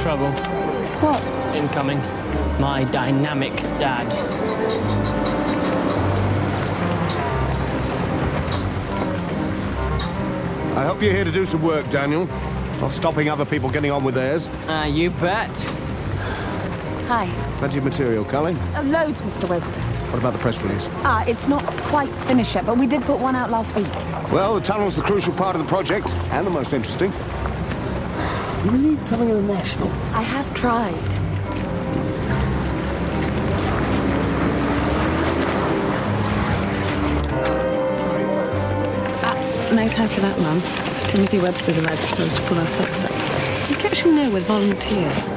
trouble. What? Incoming. My dynamic dad. I hope you're here to do some work, Daniel. Not stopping other people getting on with theirs. You bet. Hi. Plenty of material, Cully. Loads, Mr. Webster. What about the press release? It's not quite finished yet, but we did put one out last week. Well, the tunnel's the crucial part of the project, and the most interesting. We really need something international. I have tried. No time for that, Mum. Timothy Webster's about to tell us to pull our socks up. Just let you know we're volunteers.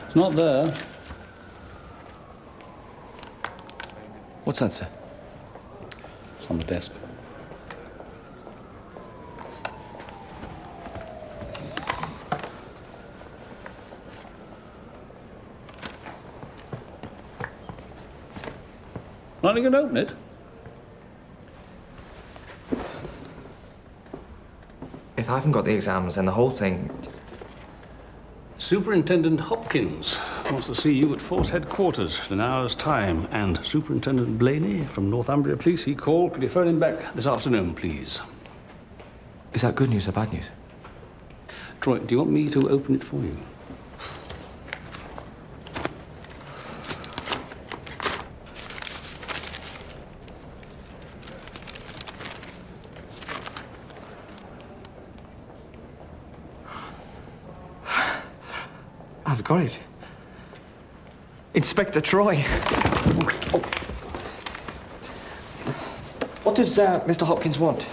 It's not there. What's that, sir? It's on the desk. Not going to open it? If I haven't got the exams, then the whole thing... Superintendent Hopkins wants to see you at Force Headquarters in an hour's time. And Superintendent Blaney from Northumbria Police, he called. Could you phone him back this afternoon, please? Is that good news or bad news? Troy, do you want me to open it for you? I've got it. Inspector Troy. What does Mr. Hopkins want?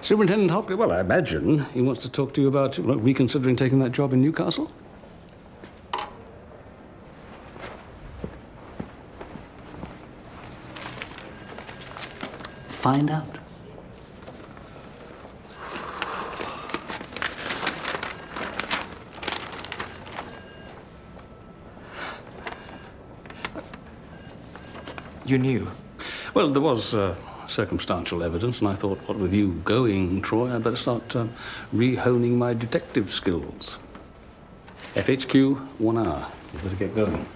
Superintendent Hopkins, well, I imagine he wants to talk to you about reconsidering taking that job in Newcastle. Find out. You knew? Well, there was circumstantial evidence, and I thought, what with you going, Troy, I'd better start re-honing my detective skills. FHQ, 1 hour. You better get going.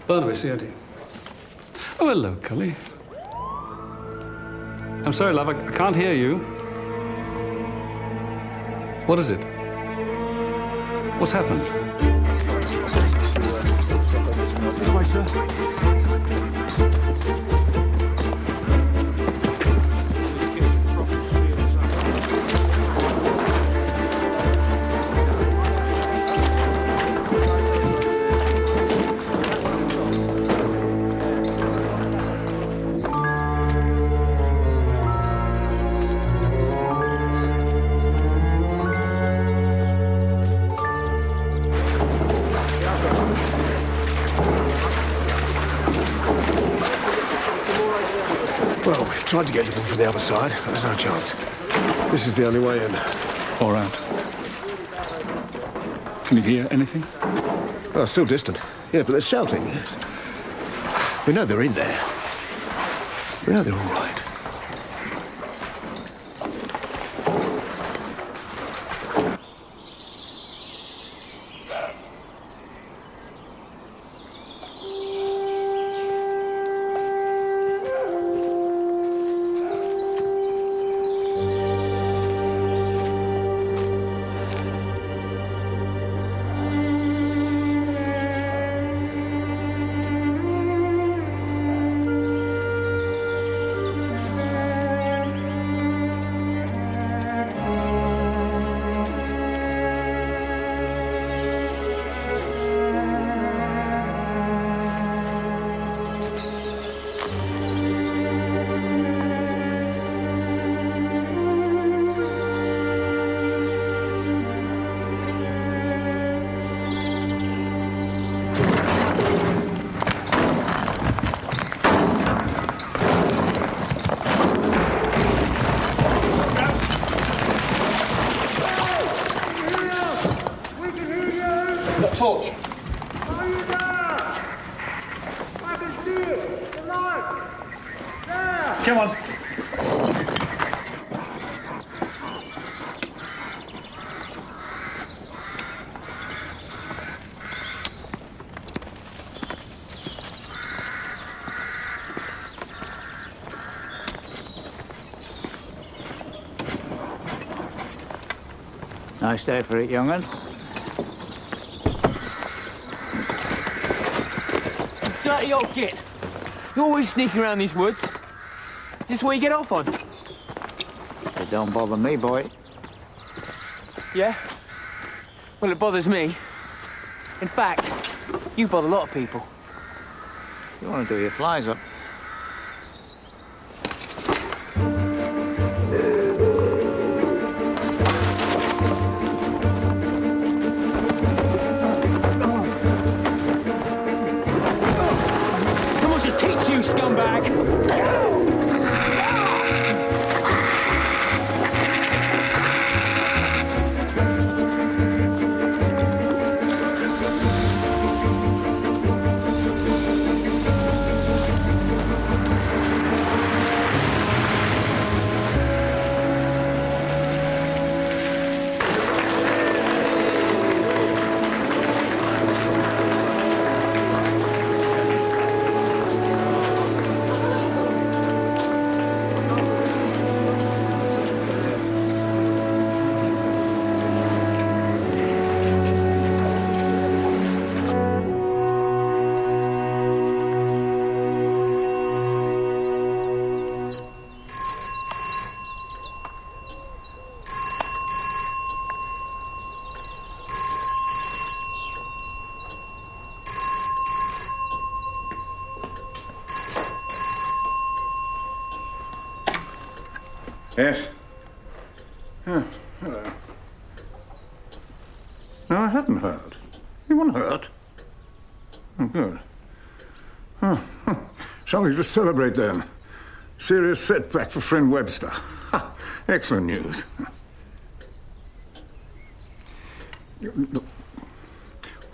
Barnaby, CID. Oh, hello, Cully. I'm sorry, love, I can't hear you. What is it? What's happened? This way, sir. tried to get to them from the other side, but there's no chance. This is the only way in. All right. Can you hear anything? Oh, still distant. Yeah, but they're shouting, yes. We know they're in there. We know they're all right. Torch. Are you there? I can see it. The light. There. Come on. Nice day for it, young'un. Dirty old git. You always sneaking around these woods. Is this what you get off on? It don't bother me, boy. Yeah? Well, it bothers me. In fact, you bother a lot of people. You want to do your flies up? Someone should teach you, scumbag! Yes. Oh, hello. No, I hadn't heard. Anyone heard? Oh, good. Oh, shall we just celebrate then? Serious setback for friend Webster. Ha, excellent news. Look,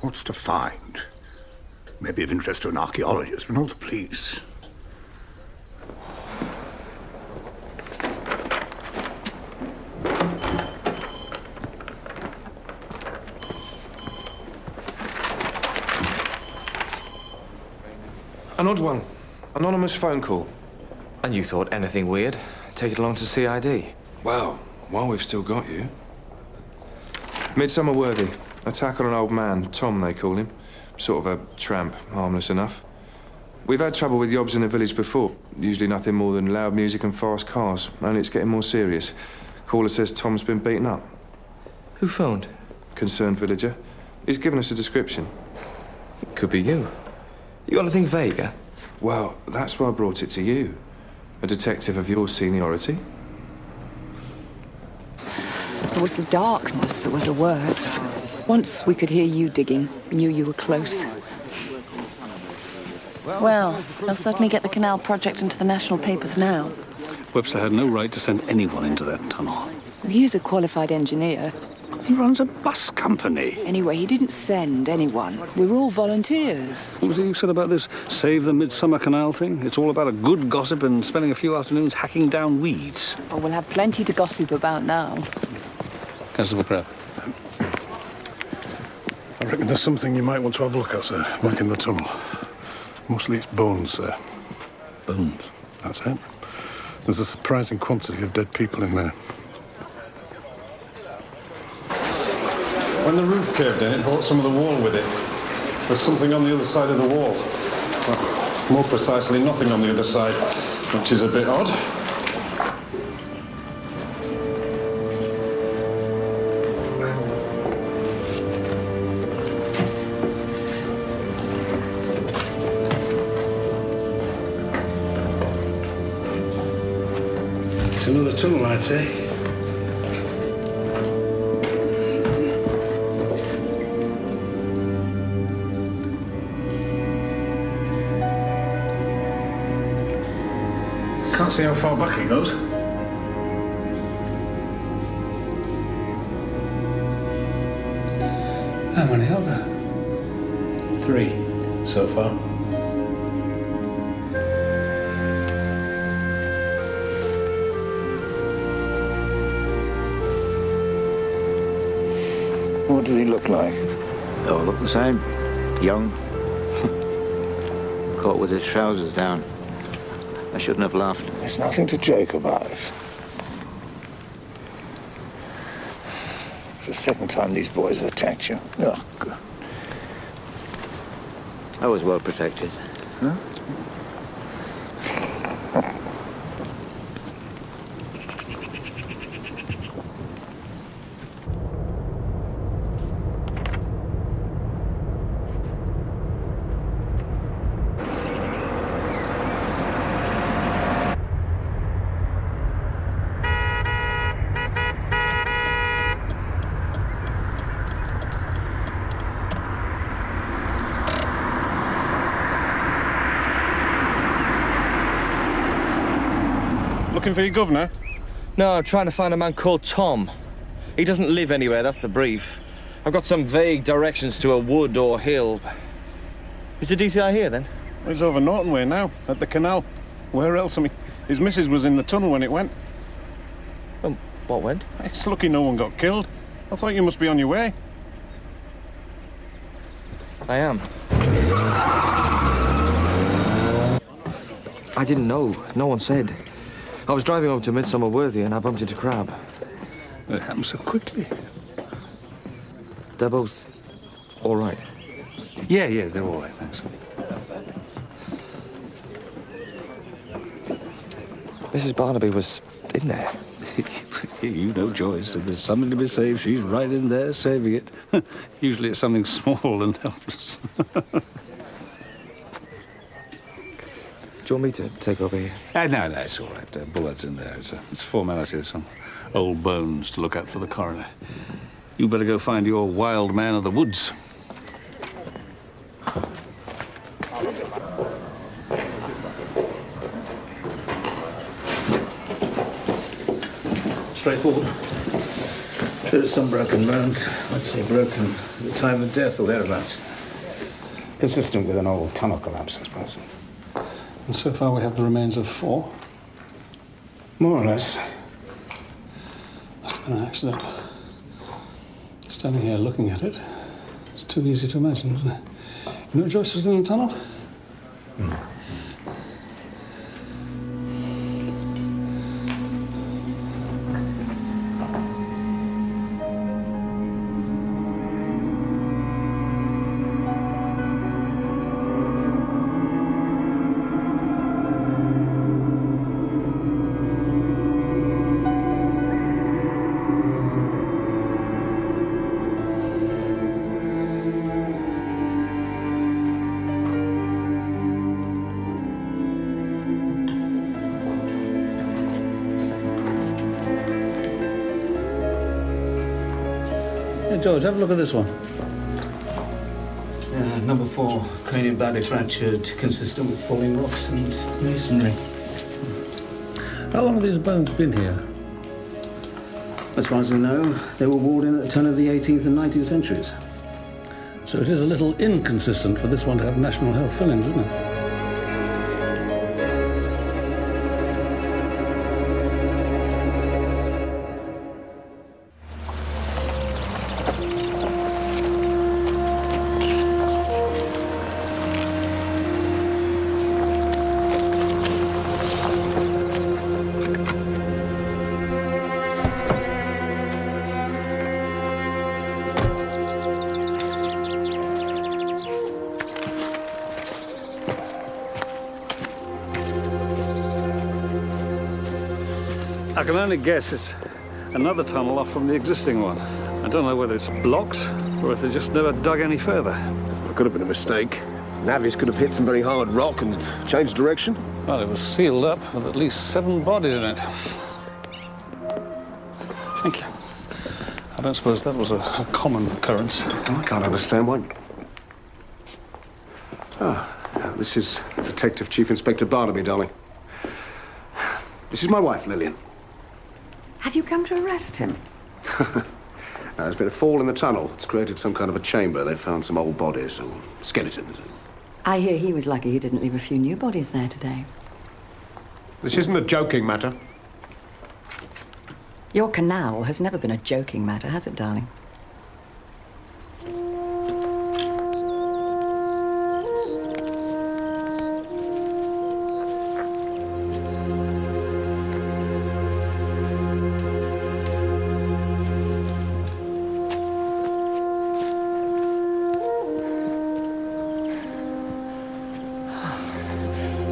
what's to find? Maybe of interest to an archaeologist, but not the police. An odd one. Anonymous phone call. And you thought anything weird? Take it along to CID. Well, while we've still got you. Midsomer Worthy. Attack on an old man. Tom, they call him. Sort of a tramp. Harmless enough. We've had trouble with yobs in the village before. Usually nothing more than loud music and fast cars. Only it's getting more serious. Caller says Tom's been beaten up. Who phoned? Concerned villager. He's given us a description. It could be you. You got anything vaguer? Well, that's why I brought it to you. A detective of your seniority. It was the darkness that was the worst. Once we could hear you digging, we knew you were close. Well, they'll certainly get the canal project into the national papers now. Webster had no right to send anyone into that tunnel. He is a qualified engineer. He runs a bus company. Anyway, he didn't send anyone. We were all volunteers. What was it you said about this Save the Midsomer Canal thing? It's all about a good gossip and spending a few afternoons hacking down weeds. Oh, we'll have plenty to gossip about now. Constable Crab. I reckon there's something you might want to have a look at, sir, back in the tunnel. Mostly it's bones, sir. Bones? That's it. There's a surprising quantity of dead people in there. When the roof caved in, it brought some of the wall with it. There's something on the other side of the wall. Well, more precisely, nothing on the other side, which is a bit odd. It's another tunnel, I'd say. Can't see how far back it goes. How many are there? 3 so far. What does he look like? They all look the same. Young. Caught with his trousers down. I shouldn't have laughed. There's nothing to joke about. It's the second time these boys have attacked you. Oh, God. I was well protected. Huh? Looking for your governor? No, I'm trying to find a man called Tom. He doesn't live anywhere, that's the brief. I've got some vague directions to a wood or hill. Is the DCI here, then? He's over Norton Way now, at the canal. Where else? I mean, his missus was in the tunnel when it went. What went? It's lucky no one got killed. I thought you must be on your way. I am. I didn't know. No one said. I was driving over to Midsomer Worthy and I bumped into Crab. It happened so quickly. They're both all right. Yeah, they're all right, thanks. Mrs. Barnaby was in there. You know Joyce. If there's something to be saved, she's right in there saving it. Usually it's something small and helpless. Do you want me to take over here? No, it's all right. Bullet's in there. It's a formality. There's some old bones to look at for the coroner. You better go find your wild man of the woods. Straightforward. There are some broken bones. Let's say broken at the time of death or thereabouts. Consistent with an old tunnel collapse, I suppose. And so far we have the remains of 4. More or less. Must have been an accident. Standing here looking at it, it's too easy to imagine, isn't it? You know what Joyce was doing in the tunnel? Hey, George, have a look at this one. Number 4, cranium badly fractured, consistent with falling rocks and masonry. How long have these bones been here? As far as we know, they were walled in at the turn of the 18th and 19th centuries. So it is a little inconsistent for this one to have national health fillings, isn't it? I can only guess it's another tunnel off from the existing one. I don't know whether it's blocked or if they just never dug any further. It could have been a mistake. Navvies could have hit some very hard rock and changed direction. Well, it was sealed up with at least 7 bodies in it. Thank you. I don't suppose that was a common occurrence. I can't understand why. This is Detective Chief Inspector Barnaby, darling. This is my wife, Lillian. Have you come to arrest him? There's been a fall in the tunnel. It's created some kind of a chamber. They've found some old bodies or skeletons. I hear he was lucky he didn't leave a few new bodies there today. This isn't a joking matter. Your canal has never been a joking matter, has it, darling?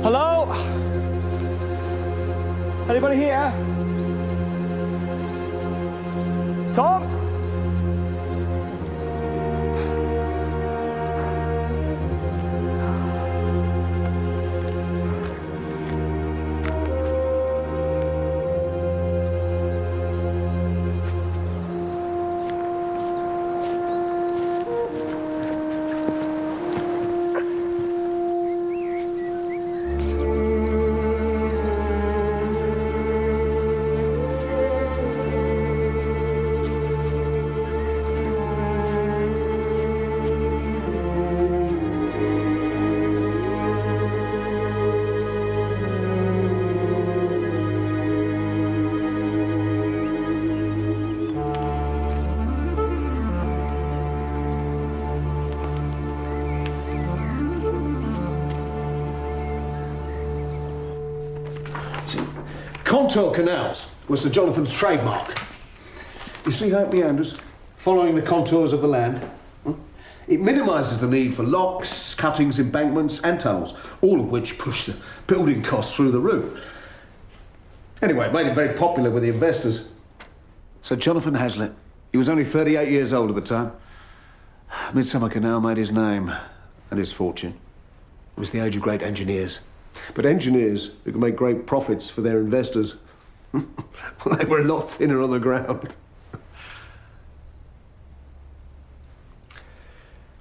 Hello? Anybody here? Tom? Contour canals was Sir Jonathan's trademark. You see how it meanders, following the contours of the land? It minimises the need for locks, cuttings, embankments and tunnels, all of which push the building costs through the roof. Anyway, it made it very popular with the investors. Sir Jonathan Hazlitt, he was only 38 years old at the time. Midsomer Canal made his name and his fortune. It was the age of great engineers. But engineers who can make great profits for their investors, they were a lot thinner on the ground.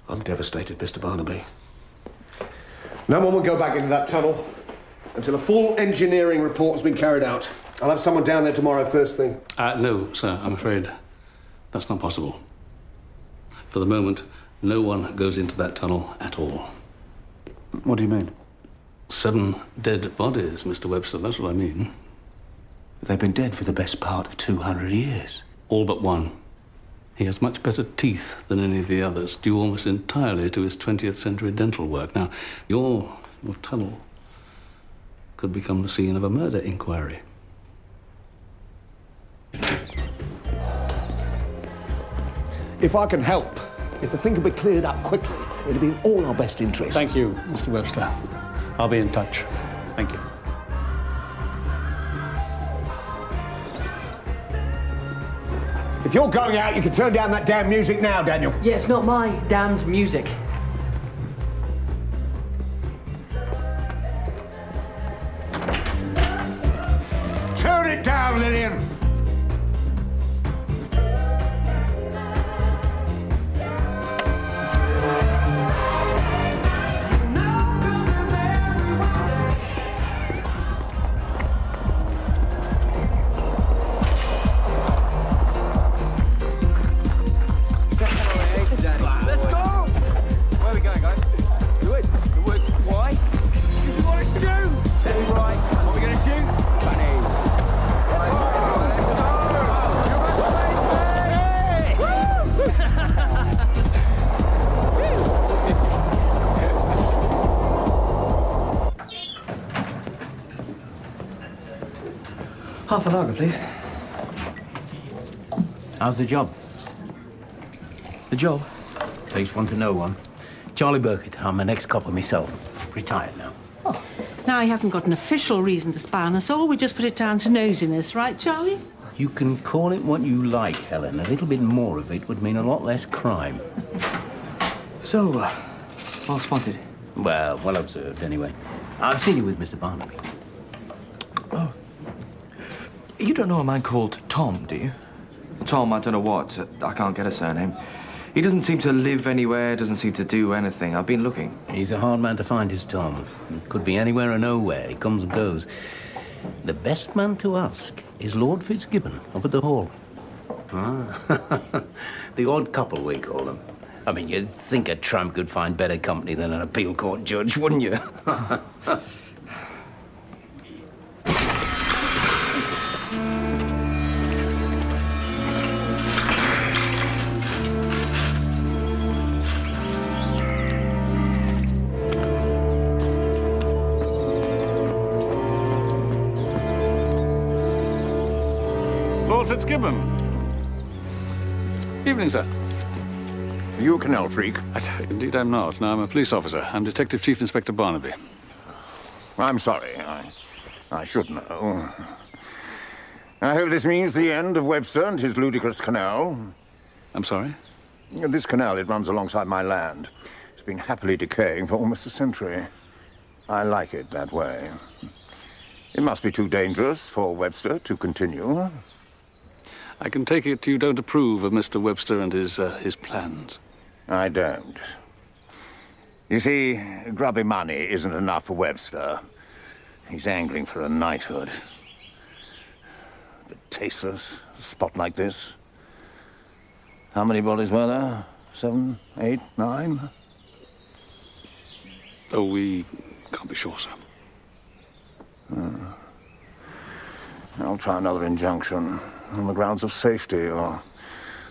I'm devastated, Mr. Barnaby. No one will go back into that tunnel until a full engineering report has been carried out. I'll have someone down there tomorrow first thing. No, sir, I'm afraid that's not possible. For the moment, no one goes into that tunnel at all. What do you mean? 7 dead bodies, Mr. Webster, that's what I mean. They've been dead for the best part of 200 years. All but one. He has much better teeth than any of the others, due almost entirely to his 20th century dental work. Now, your tunnel could become the scene of a murder inquiry. If I can help, if the thing can be cleared up quickly, it'll be in all our best interest. Thank you, Mr. Webster. I'll be in touch. Thank you. If you're going out, you can turn down that damn music now, Daniel. Yeah, it's not my damned music. Turn it down, Lillian. Half an hour, please. How's the job? The job? Please want to know one. Charlie Burkett. I'm an ex-copper myself. Retired now. Oh. Now, he hasn't got an official reason to spy on us all. We just put it down to nosiness, right, Charlie? You can call it what you like, Helen. A little bit more of it would mean a lot less crime. So, well spotted. Well observed, anyway. I've seen you with Mr. Barnaby. Oh. You don't know a man called Tom, do you? Tom, I don't know what. I can't get a surname. He doesn't seem to live anywhere, doesn't seem to do anything. I've been looking. He's a hard man to find, is Tom. Could be anywhere or nowhere. He comes and goes. The best man to ask is Lord Fitzgibbon up at the Hall. Ah. The odd couple, we call them. I mean, you'd think a tramp could find better company than an appeal court judge, wouldn't you? Lord Fitzgibbon. Evening, sir. Are you a canal freak? Indeed, I'm not. No, I'm a police officer. I'm Detective Chief Inspector Barnaby. I'm sorry. I should know. I hope this means the end of Webster and his ludicrous canal. I'm sorry? This canal, it runs alongside my land. It's been happily decaying for almost a century. I like it that way. It must be too dangerous for Webster to continue. I can take it you don't approve of Mr. Webster and his plans. I don't. You see, grubby money isn't enough for Webster. He's angling for a knighthood. But tasteless, a spot like this. How many bodies were there? 7, 8, 9? Oh, we can't be sure, sir. I'll try another injunction on the grounds of safety or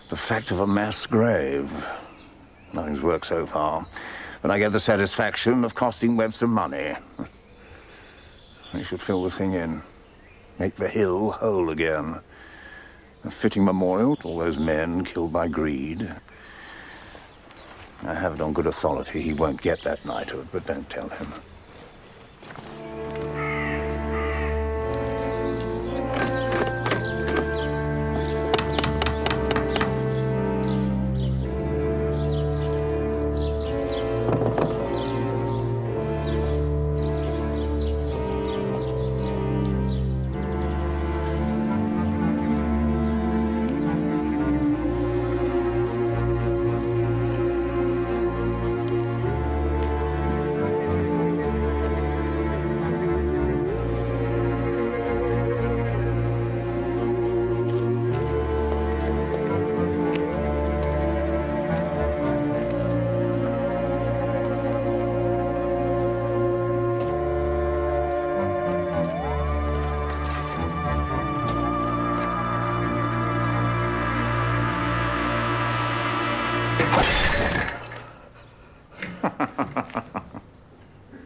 the fact of a mass grave. Nothing's worked so far, but I get the satisfaction of costing Webster money. They should fill the thing in, make the hill whole again. A fitting memorial to all those men killed by greed. I have it on good authority he won't get that knighthood, but don't tell him.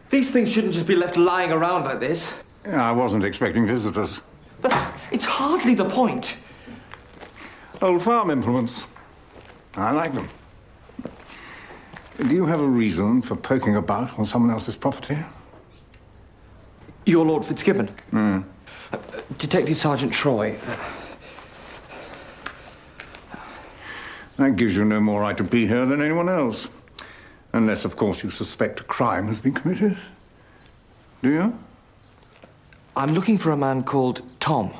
These things shouldn't just be left lying around like this. Yeah, I wasn't expecting visitors. But it's hardly the point. Old farm implements. I like them. Do you have a reason for poking about on someone else's property? You're Lord Fitzgibbon? Detective Sergeant Troy. That gives you no more right to be here than anyone else. Unless, of course, you suspect a crime has been committed. Do you? I'm looking for a man called Tom.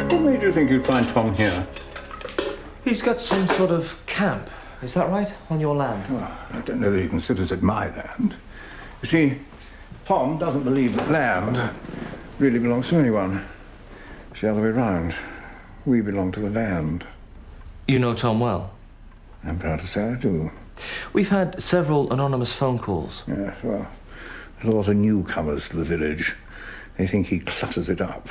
What made you think you'd find Tom here? He's got some sort of camp Is that right? On your land? Well, I don't know that he considers it my land. You see, Tom doesn't believe that land really belongs to anyone. It's the other way round. We belong to the land. You know Tom well? I'm proud to say I do. We've had several anonymous phone calls. Yes, well, there's a lot of newcomers to the village. They think he clutters it up.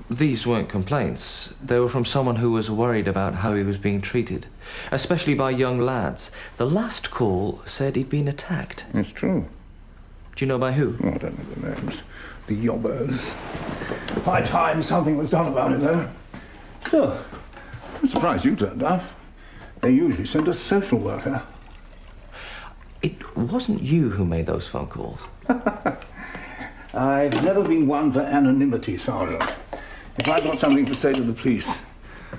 These weren't complaints. They were from someone who was worried about how he was being treated, especially by young lads. The last call said he'd been attacked. It's true. Do you know by who? Oh, I don't know the names. The yobbos. High time something was done about it, though. Still, I'm surprised you turned up. They usually send a social worker. It wasn't you who made those phone calls. I've never been one for anonymity, Sergeant. If I've got something to say to the police,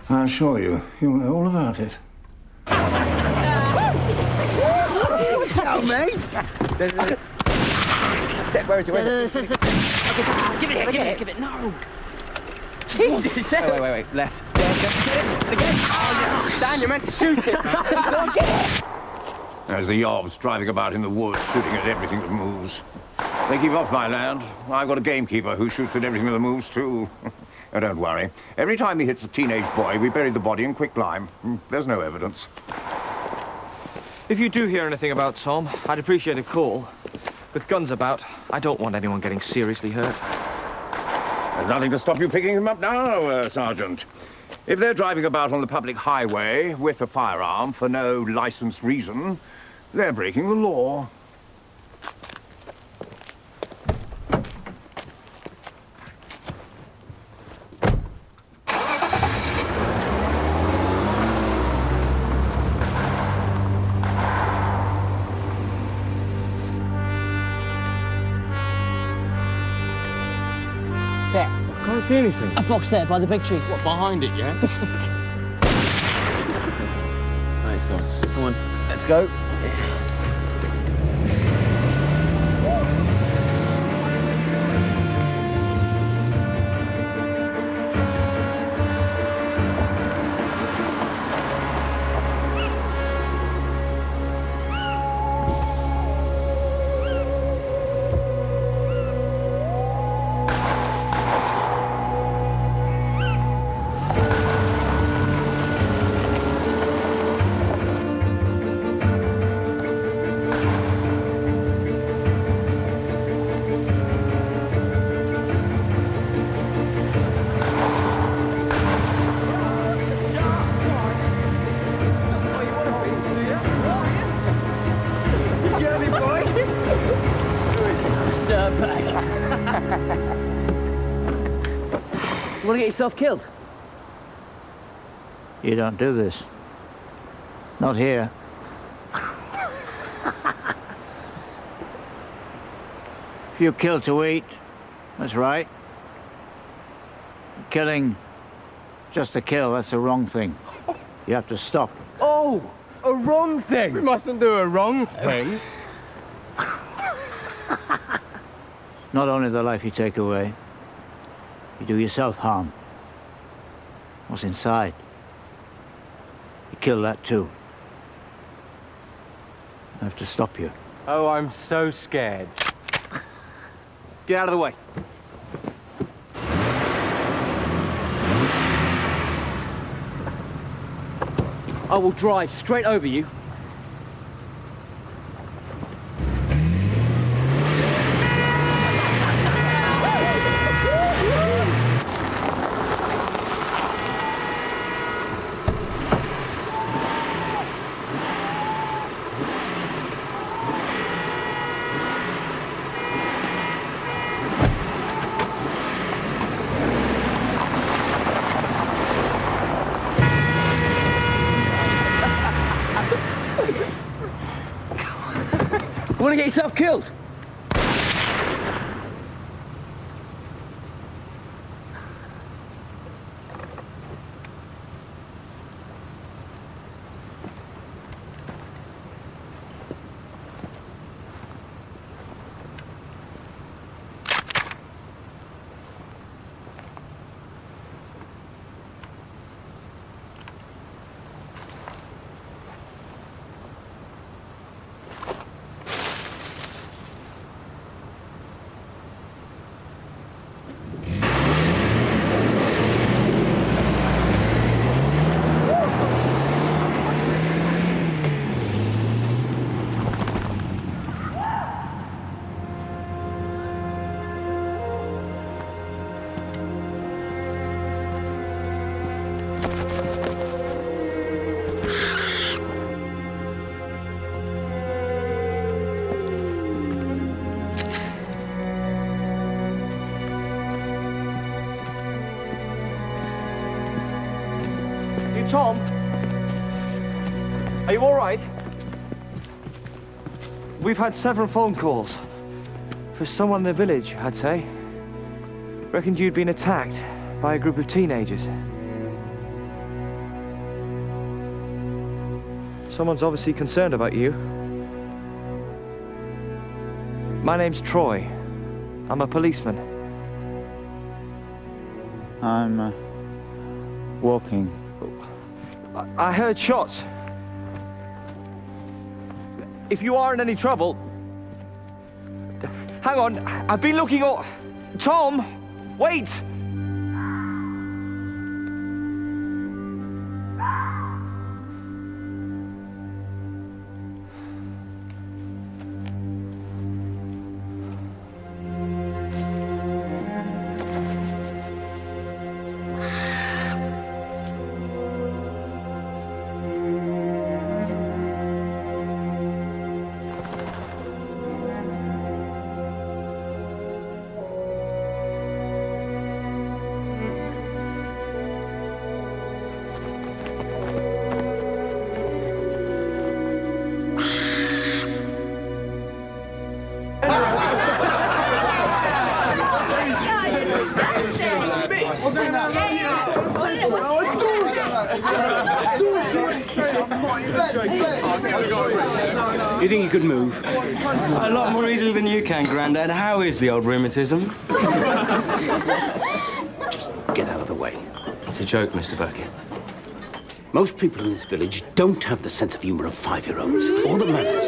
I assure you, you'll know all about it. Tell me. Where is it? Give it here, give it. No. Jesus! Wait. Left. Again. Oh, Dan, you're meant to shoot it. Go on, get it! There's the yobs driving about in the woods, shooting at everything that moves. They keep off my land. I've got a gamekeeper who shoots at everything that moves, too. Oh, don't worry. Every time he hits a teenage boy, we bury the body in quicklime. There's no evidence. If you do hear anything about Tom, I'd appreciate a call. With guns about, I don't want anyone getting seriously hurt. There's nothing to stop you picking him up now, Sergeant. If they're driving about on the public highway with a firearm for no licensed reason, they're breaking the law. There. Can't see anything. A fox there by the big tree. What, behind it, yeah? Right, it's gone. Come on, let's go. You want to get yourself killed? You don't do this. Not here. If you kill to eat, that's right. Killing just to kill, that's a wrong thing. You have to stop. Oh, a wrong thing. We mustn't do a wrong thing. Not only the life you take away, you do yourself harm. What's inside? You kill that too. I have to stop you. Oh, I'm so scared. Get out of the way. I will drive straight over you. You want to get yourself killed? Tom? Are you all right? We've had several phone calls. For someone in the village, I'd say. Reckoned you'd been attacked by a group of teenagers. Someone's obviously concerned about you. My name's Troy. I'm a policeman. I'm walking. I heard shots. If you are in any trouble... Hang on, I've been looking all... Tom, wait! You think you could move? A lot more easily than you can, Grandad. How is the old rheumatism? Just get out of the way. It's a joke, Mr. Burke. Most people in this village don't have the sense of humor of 5-year-olds, or the manners,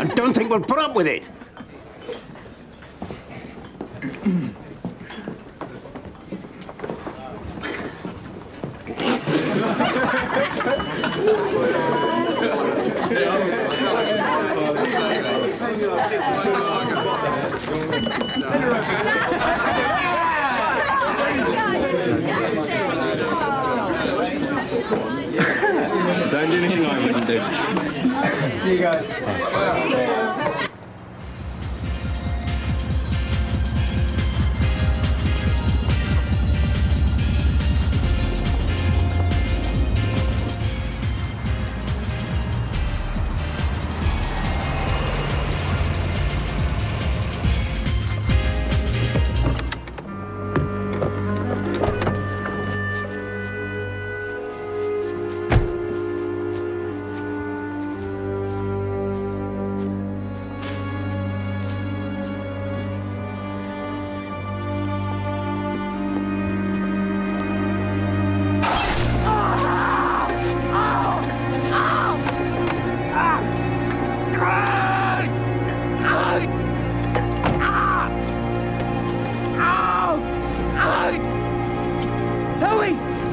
and don't think we'll put up with it. Don't do anything I wouldn't do. See you guys.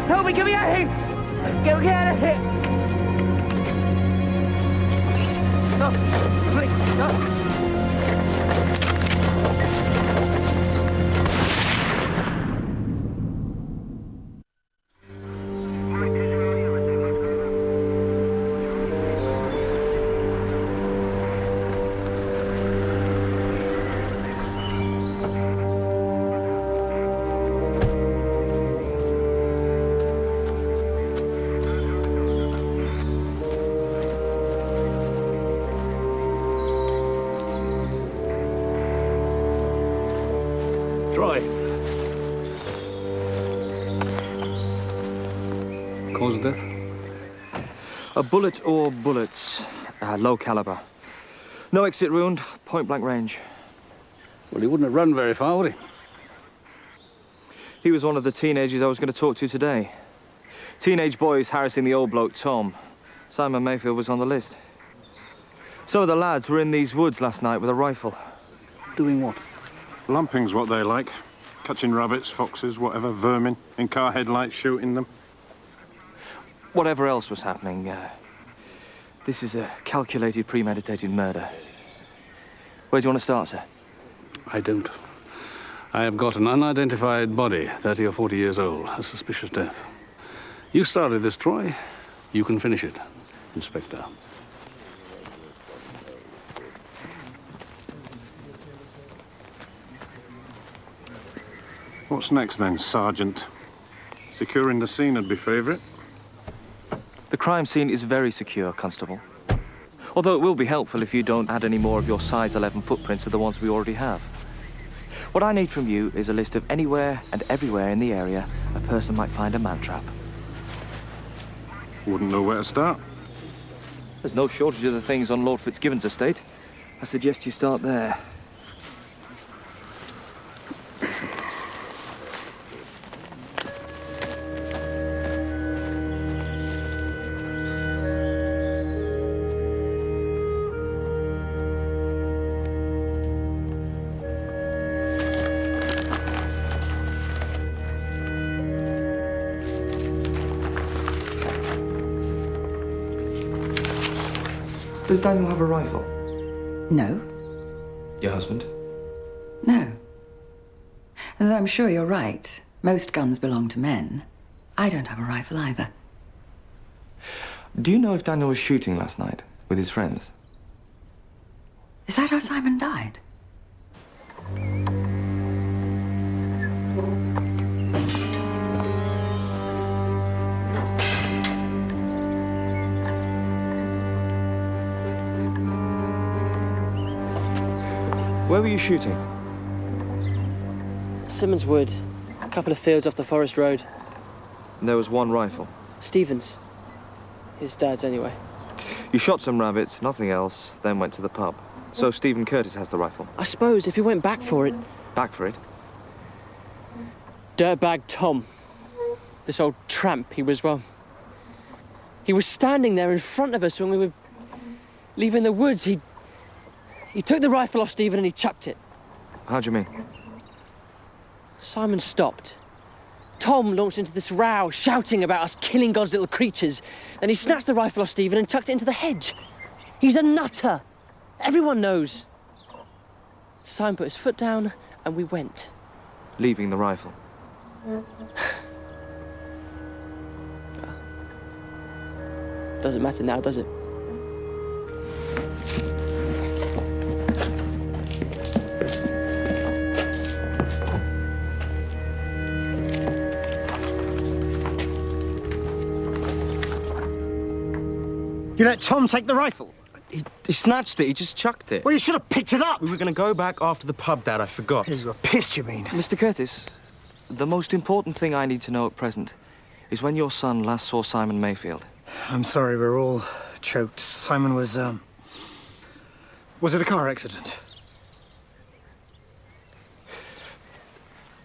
Help me, get me out of here! Get me out of here! No, please, no. Cause of death? A bullet or bullets. Low caliber. No exit wound, point-blank range. Well, he wouldn't have run very far, would he? He was one of the teenagers I was going to talk to today. Teenage boys harassing the old bloke, Tom. Simon Mayfield was on the list. Some of the lads were in these woods last night with a rifle. Doing what? Lumping's what they like. Catching rabbits, foxes, whatever, vermin, in car headlights, shooting them. Whatever else was happening, this is a calculated, premeditated murder. Where do you want to start, sir? I don't. I have got an unidentified body, 30 or 40 years old, a suspicious death. You started this, Troy. You can finish it, Inspector. What's next then, Sergeant? Securing the scene would be favourite. crime scene is very secure, Constable. Although it will be helpful if you don't add any more of your size 11 footprints to the ones we already have. What I need from you is a list of anywhere and everywhere in the area a person might find a man trap. Wouldn't know where to start. There's no shortage of the things on Lord Fitzgibbon's estate. I suggest you start there. Does Daniel have a rifle? No. Your husband? No. Although I'm sure you're right. Most guns belong to men. I don't have a rifle either. Do you know if Daniel was shooting last night with his friends? Is that how Simon died? Where were you shooting? Simmons Wood. A couple of fields off the Forest Road. There was one rifle. Stevens. His dad's, anyway. You shot some rabbits, nothing else, then went to the pub. So Stephen Curtis has the rifle. I suppose if he went back for it... Back for it? Dirtbag Tom. This old tramp, he was, well... He was standing there in front of us when we were leaving the woods. He took the rifle off Stephen and he chucked it. How do you mean? Simon stopped. Tom launched into this row, shouting about us killing God's little creatures. Then he snatched the rifle off Stephen and chucked it into the hedge. He's a nutter. Everyone knows. Simon put his foot down and we went. Leaving the rifle? Doesn't matter now, does it? You let Tom take the rifle? He snatched it, he just chucked it. Well, you should have picked it up. We were going to go back after the pub, Dad, I forgot. You were pissed, you mean? Mr. Curtis, the most important thing I need to know at present is when your son last saw Simon Mayfield. I'm sorry, we're all choked. Simon was it a car accident?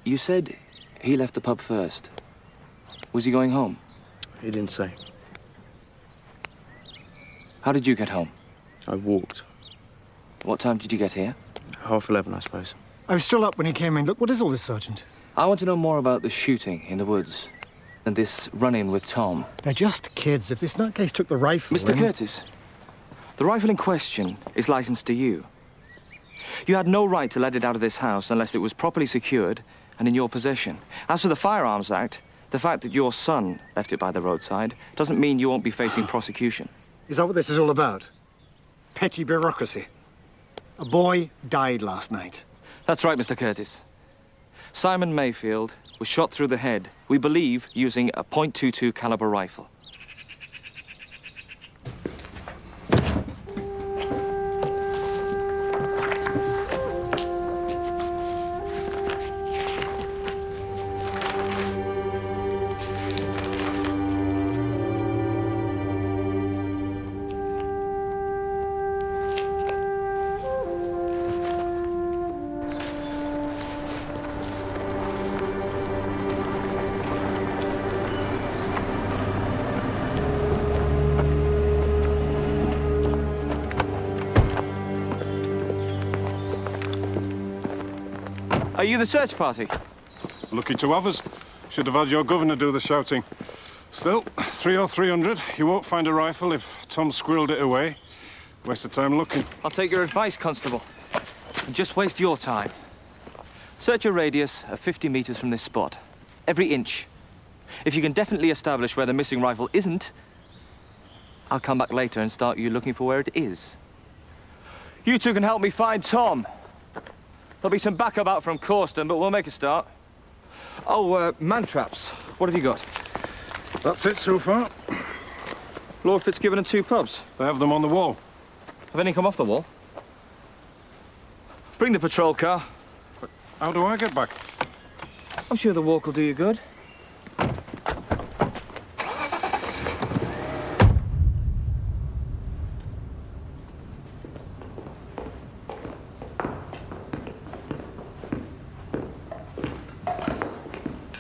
You said he left the pub first. Was he going home? He didn't say. How did you get home? I walked. What time did you get here? 11:30, I suppose. I was still up when he came in. Look, what is all this, Sergeant? I want to know more about the shooting in the woods and this run-in with Tom. They're just kids. If this nutcase took the rifle... Mr. Curtis, the rifle in question is licensed to you. You had no right to let it out of this house unless it was properly secured and in your possession. As for the Firearms Act, the fact that your son left it by the roadside doesn't mean you won't be facing prosecution. Is that what this is all about? Petty bureaucracy. A boy died last night. That's right, Mr. Curtis. Simon Mayfield was shot through the head, we believe, using a .22 caliber rifle. Are you the search party? Lucky to have us. Should have had your governor do the shouting. Still, 3 or 300. You won't find a rifle if Tom squirreled it away. Waste of time looking. I'll take your advice, Constable. And just waste your time. Search a radius of 50 meters from this spot. Every inch. If you can definitely establish where the missing rifle isn't, I'll come back later and start you looking for where it is. You two can help me find Tom. There'll be some backup out from Corston, but we'll make a start. Oh, man traps. What have you got? That's it so far. Lord Fitzgibbon and 2 pubs. They have them on the wall. Have any come off the wall? Bring the patrol car. But how do I get back? I'm sure the walk will do you good.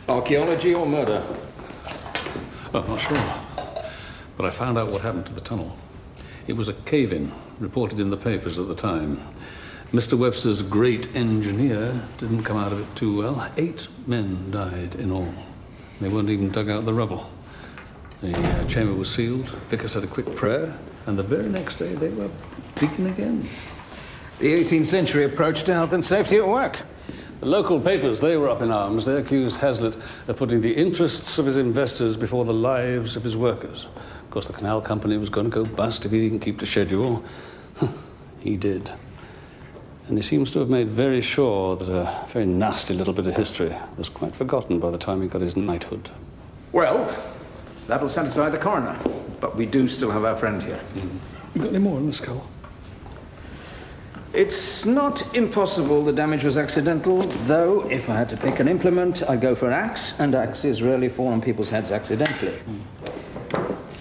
Archaeology or murder? Oh, not sure. But I found out what happened to the tunnel. It was a cave-in, reported in the papers at the time. Mr. Webster's great engineer didn't come out of it too well. 8 men died in all. They weren't even dug out the rubble. The chamber was sealed, Vickers said a quick prayer, and the very next day they were digging again. The 18th century approach to health and safety at work. The local papers, they were up in arms. They accused Hazlitt of putting the interests of his investors before the lives of his workers. Of course, the canal company was going to go bust if he didn't keep to schedule. He did. And he seems to have made very sure that a very nasty little bit of history was quite forgotten by the time he got his knighthood. Well, that'll satisfy the coroner. But we do still have our friend here. You got any more in the skull? It's not impossible the damage was accidental, though if I had to pick an implement, I'd go for an axe, and axes rarely fall on people's heads accidentally.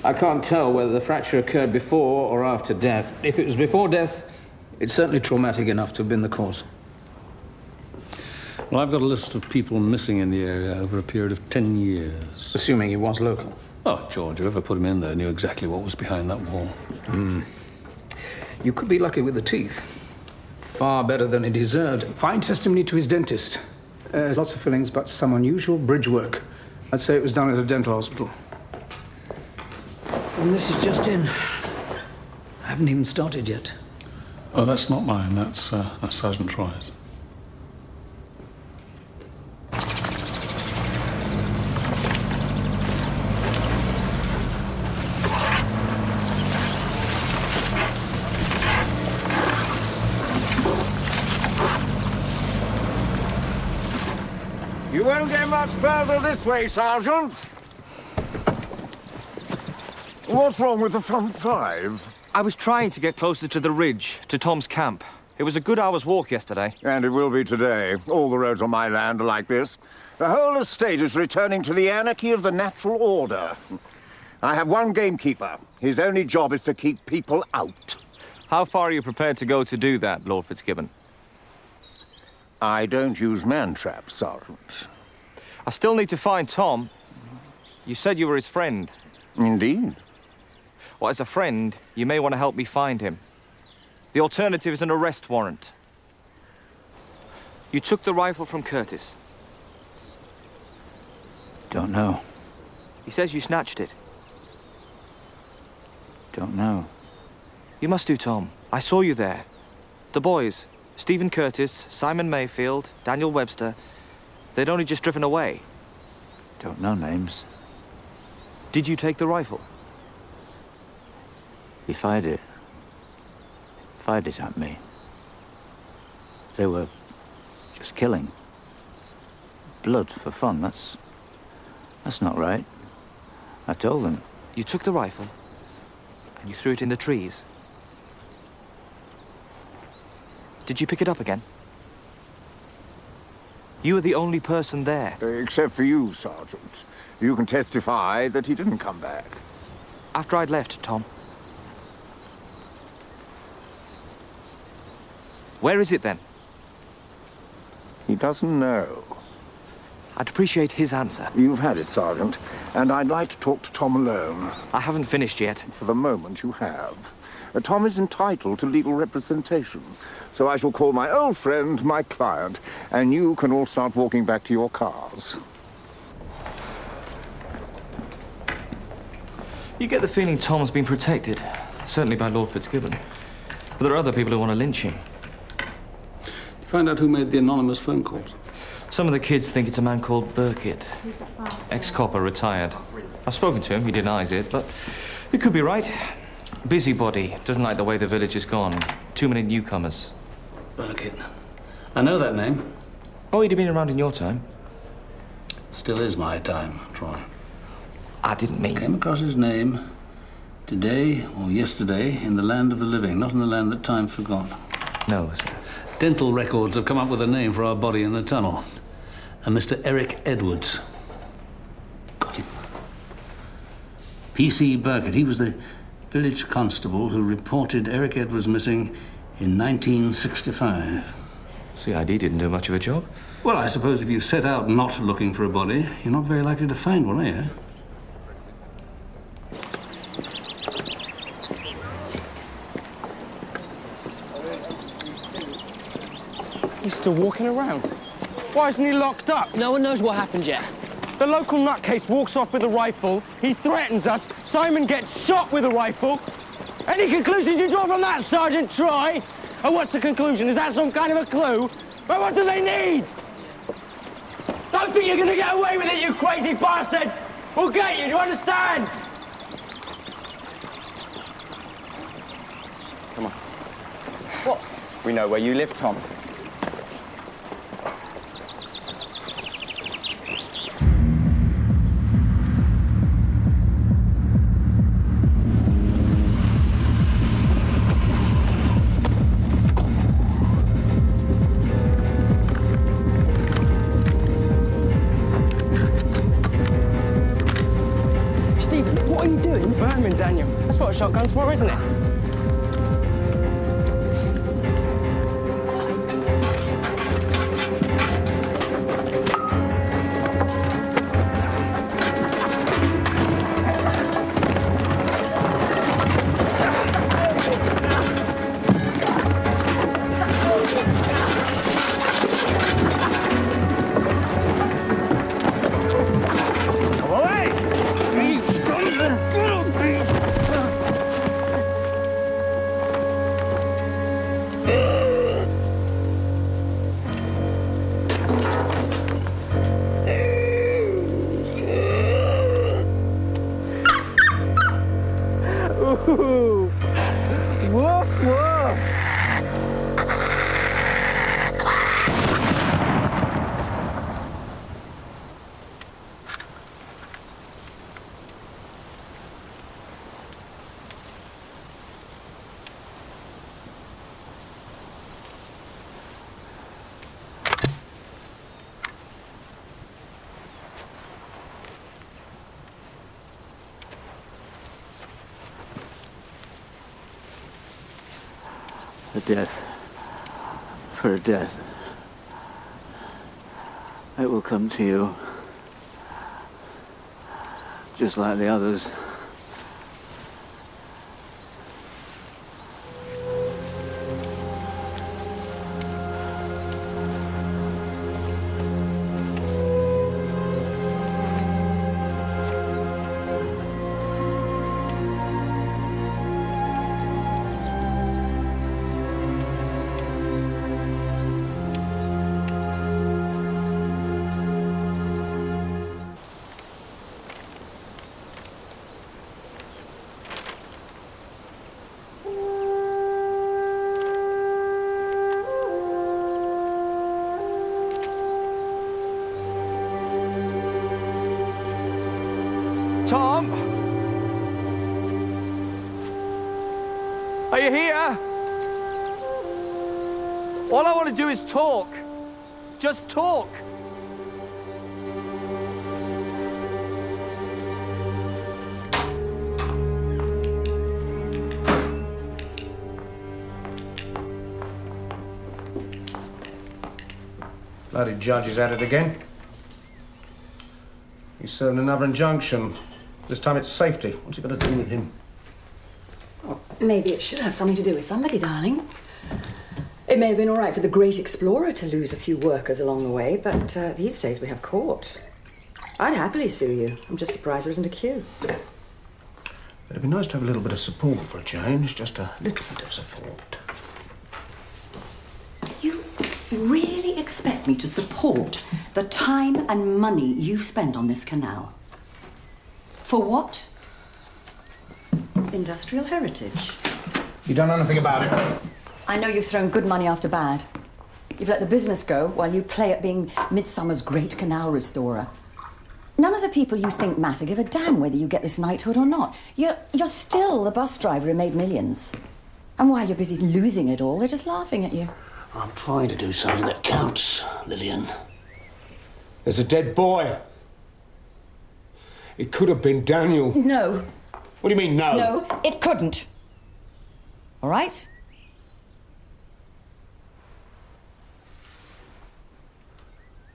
I can't tell whether the fracture occurred before or after death. If it was before death, it's certainly traumatic enough to have been the cause. Well, I've got a list of people missing in the area over a period of 10 years. Assuming he was local. Oh, George, whoever put him in there knew exactly what was behind that wall. You could be lucky with the teeth. Far better than he deserved. Fine testimony to his dentist. There's lots of fillings, but some unusual bridge work. I'd say it was done at a dental hospital. And this is just in. I haven't even started yet. Oh, that's not mine. That's Sergeant Troy's. You won't get much further this way, Sergeant. What's wrong with the front drive? I was trying to get closer to the ridge, to Tom's camp. It was a good hour's walk yesterday. And it will be today. All the roads on my land are like this. The whole estate is returning to the anarchy of the natural order. I have one gamekeeper. His only job is to keep people out. How far are you prepared to go to do that, Lord Fitzgibbon? I don't use man-traps, Sergeant. I still need to find Tom. You said you were his friend. Indeed. Well, as a friend, you may want to help me find him. The alternative is an arrest warrant. You took the rifle from Curtis. Don't know. He says you snatched it. Don't know. You must do, Tom. I saw you there. The boys, Stephen Curtis, Simon Mayfield, Daniel Webster, they'd only just driven away. Don't know names. Did you take the rifle? He fired it. Fired it at me. They were just killing. Blood for fun, that's not right. I told them. You took the rifle and you threw it in the trees. Did you pick it up again? You were the only person there. Except for you, Sergeant. You can testify that he didn't come back. After I'd left, Tom. Where is it then? He doesn't know. I'd appreciate his answer. You've had it, Sergeant, and I'd like to talk to Tom alone. I haven't finished yet. For the moment, you have. Tom is entitled to legal representation, so I shall call my old friend my client, and you can all start walking back to your cars. You get the feeling Tom's been protected, certainly by Lord Fitzgibbon. But there are other people who want to lynch him. You find out who made the anonymous phone calls? Some of the kids think it's a man called Burkitt. Ex-copper, retired. I've spoken to him, he denies it, but he could be right. Busybody, doesn't like the way the village has gone. Too many newcomers. Burkitt. I know that name. Oh, he'd have been around in your time. Still is my time, Troy. I didn't mean... Came across his name Today or yesterday in the land of the living, not in the land that time forgot. No, sir. Dental records have come up with a name for our body in the tunnel. A Mr. Eric Edwards. Got him. P.C. Burkett, he was the village constable who reported Eric Edwards missing in 1965. CID didn't do much of a job. Well, I suppose if you set out not looking for a body, you're not very likely to find one, are you? He's still walking around. Why isn't he locked up? No one knows what happened yet. The local nutcase walks off with a rifle, he threatens us, Simon gets shot with a rifle. Any conclusions you draw from that, Sergeant Troy? And what's the conclusion? Is that some kind of a clue? But what do they need? Don't think you're gonna get away with it, you crazy bastard! We'll get you, do you understand? Come on. What? We know where you live, Tom. That's what a shotgun's for, isn't it? Ooh. Woof, woof. A death for a death. It will come to you, just like the others. Tom? Are you here? All I want to do is talk. Just talk. Bloody judge is at it again. He's serving another injunction. This time it's safety. What's it got to do with him? Well, maybe it should have something to do with somebody, darling. It may have been all right for the great explorer to lose a few workers along the way, but these days we have court. I'd happily sue you. I'm just surprised there isn't a queue. It'd be nice to have a little bit of support for a change. Just a little bit of support. You really expect me to support the time and money you've spent on this canal? For what? Industrial heritage. You done anything about it? I know you've thrown good money after bad. You've let the business go while you play at being Midsummer's great canal restorer. None of the people you think matter give a damn whether you get this knighthood or not. You're still the bus driver who made millions. And while you're busy losing it all, they're just laughing at you. I'm trying to do something that counts, Lillian. There's a dead boy. It could have been Daniel. No. What do you mean, no? No, it couldn't. All right?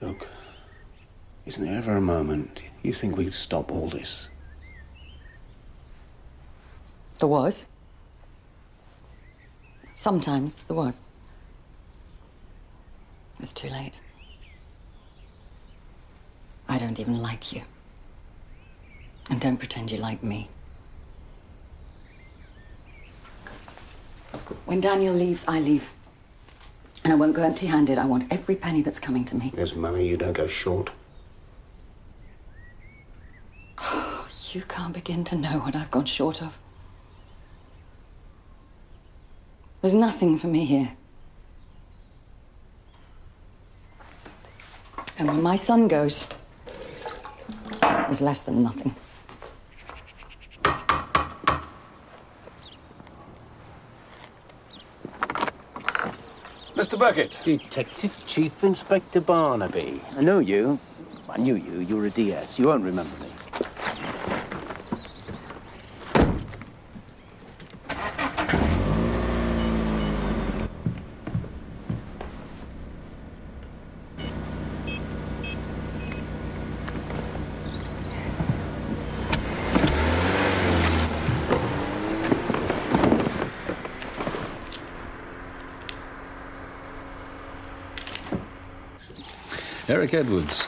Look, isn't there ever a moment you think we'd stop all this? There was. Sometimes there was. It's too late. I don't even like you. And don't pretend you like me. When Daniel leaves, I leave. And I won't go empty-handed. I want every penny that's coming to me. There's money you don't go short. Oh, you can't begin to know what I've gone short of. There's nothing for me here. And when my son goes, there's less than nothing. Mr. Burkett. Detective Chief Inspector Barnaby. I know you. I knew you. You were a DS. You won't remember me. Eric Edwards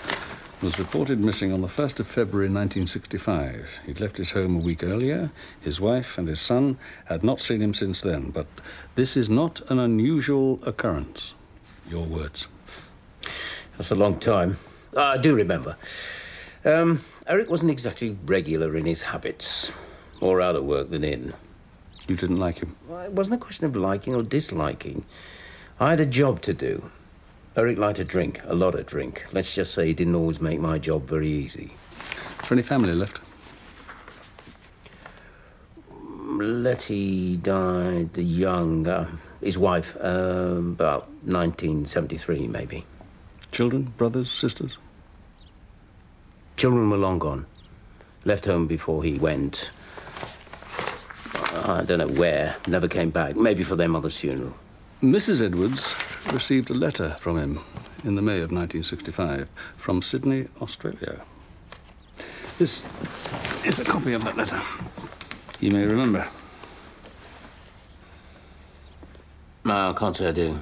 was reported missing on the 1st of February 1965. He'd left his home a week earlier. His wife and his son had not seen him since then. But this is not an unusual occurrence. Your words. That's a long time. I do remember. Eric wasn't exactly regular in his habits. More out of work than in. You didn't like him? Well, it wasn't a question of liking or disliking. I had a job to do. Eric liked to drink, a lot of drink. Let's just say he didn't always make my job very easy. Is there any family left? Letty died young. His wife, about 1973, maybe. Children, brothers, sisters? Children were long gone. Left home before he went. I don't know where. Never came back. Maybe for their mother's funeral. Mrs. Edwards received a letter from him in the May of 1965 from Sydney, Australia. This is a copy of that letter. You may remember. No, I can't say I do.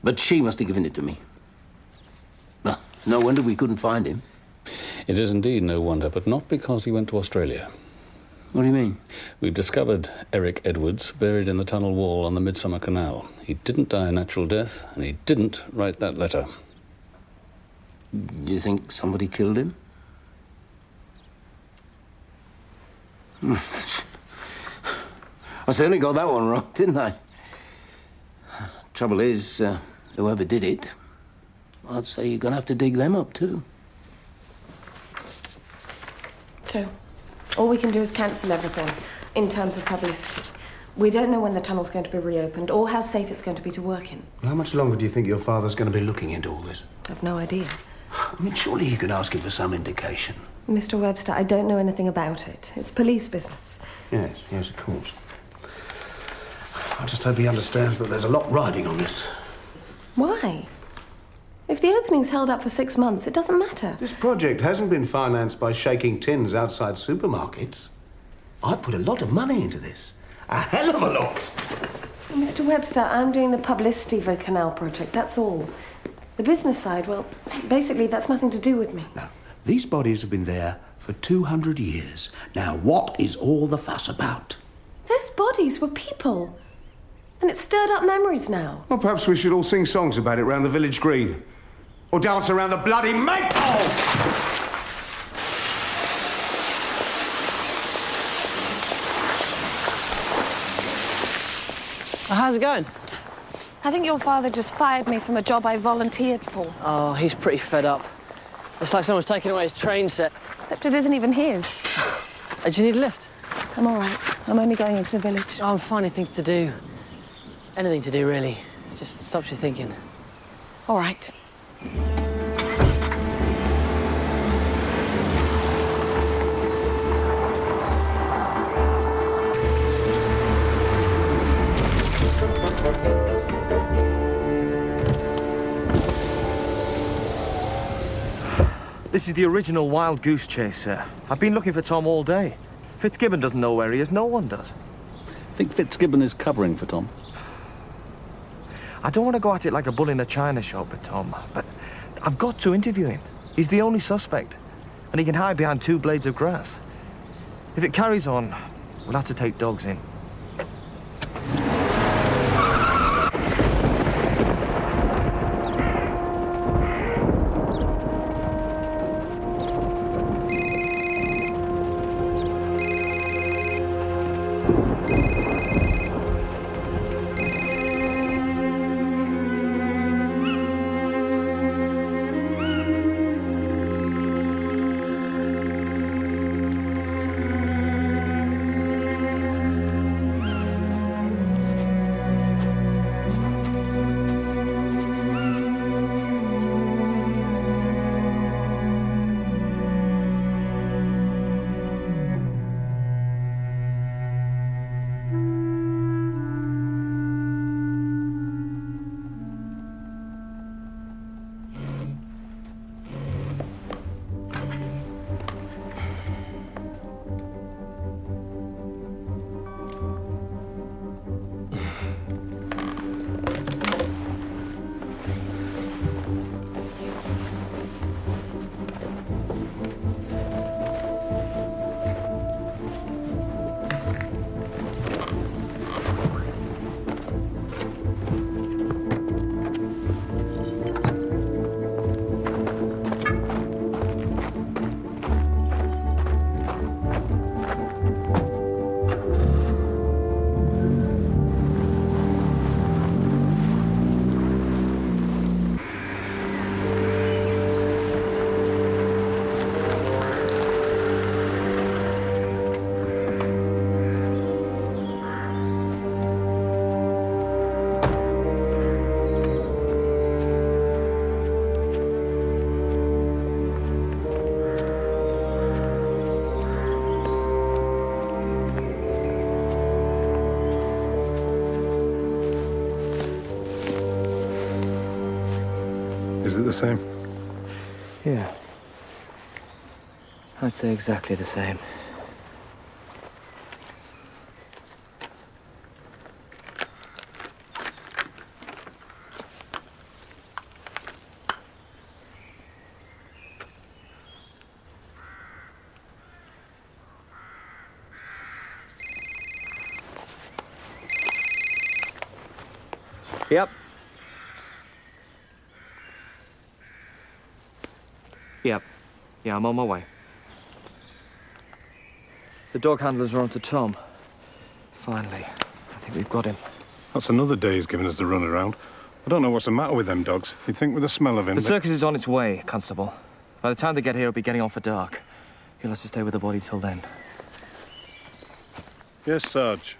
But she must have given it to me. No wonder we couldn't find him. It is indeed no wonder, but not because he went to Australia. What do you mean? We've discovered Eric Edwards buried in the tunnel wall on the Midsomer Canal. He didn't die a natural death, and he didn't write that letter. Do you think somebody killed him? I certainly got that one wrong, didn't I? Trouble is, whoever did it, I'd say you're going to have to dig them up, too. So, all we can do is cancel everything in terms of publicity. We don't know when the tunnel's going to be reopened or how safe it's going to be to work in. Well, how much longer do you think your father's going to be looking into all this? I've no idea. I mean, surely you could ask him for some indication. Mr. Webster, I don't know anything about it. It's police business. Yes, of course. I just hope he understands that there's a lot riding on this. Why? If the opening's held up for 6 months, it doesn't matter. This project hasn't been financed by shaking tins outside supermarkets. I put a lot of money into this. A hell of a lot. Mr. Webster, I'm doing the publicity for the canal project, that's all. The business side, well, basically, that's nothing to do with me. No, these bodies have been there for 200 years. Now, what is all the fuss about? Those bodies were people. And it's stirred up memories now. Well, perhaps we should all sing songs about it round the village green. Or dance around the bloody maypole! How's it going? I think your father just fired me from a job I volunteered for. Oh, he's pretty fed up. It's like someone's taken away his train set. Except it isn't even his. Do you need a lift? I'm all right. I'm only going into the village. Oh, I'm finding things to do. Anything to do, really. Just stops you thinking. All right. This is the original wild goose chase, sir. I've been looking for Tom all day. Fitzgibbon doesn't know where he is. No one does. I think Fitzgibbon is covering for Tom. I don't want to go at it like a bull in a china shop with Tom, but I've got to interview him. He's the only suspect, and he can hide behind 2 blades of grass. If it carries on, we'll have to take dogs in. Is it the same? Yeah. I'd say exactly the same. Yep. Yep. Yeah, I'm on my way. The dog handlers are on to Tom. Finally. I think we've got him. That's another day he's given us the run around. I don't know what's the matter with them dogs. You'd think with the smell of him... The circus is on its way, Constable. By the time they get here, it'll be getting on for dark. You'll have to stay with the body till then. Yes, Sarge.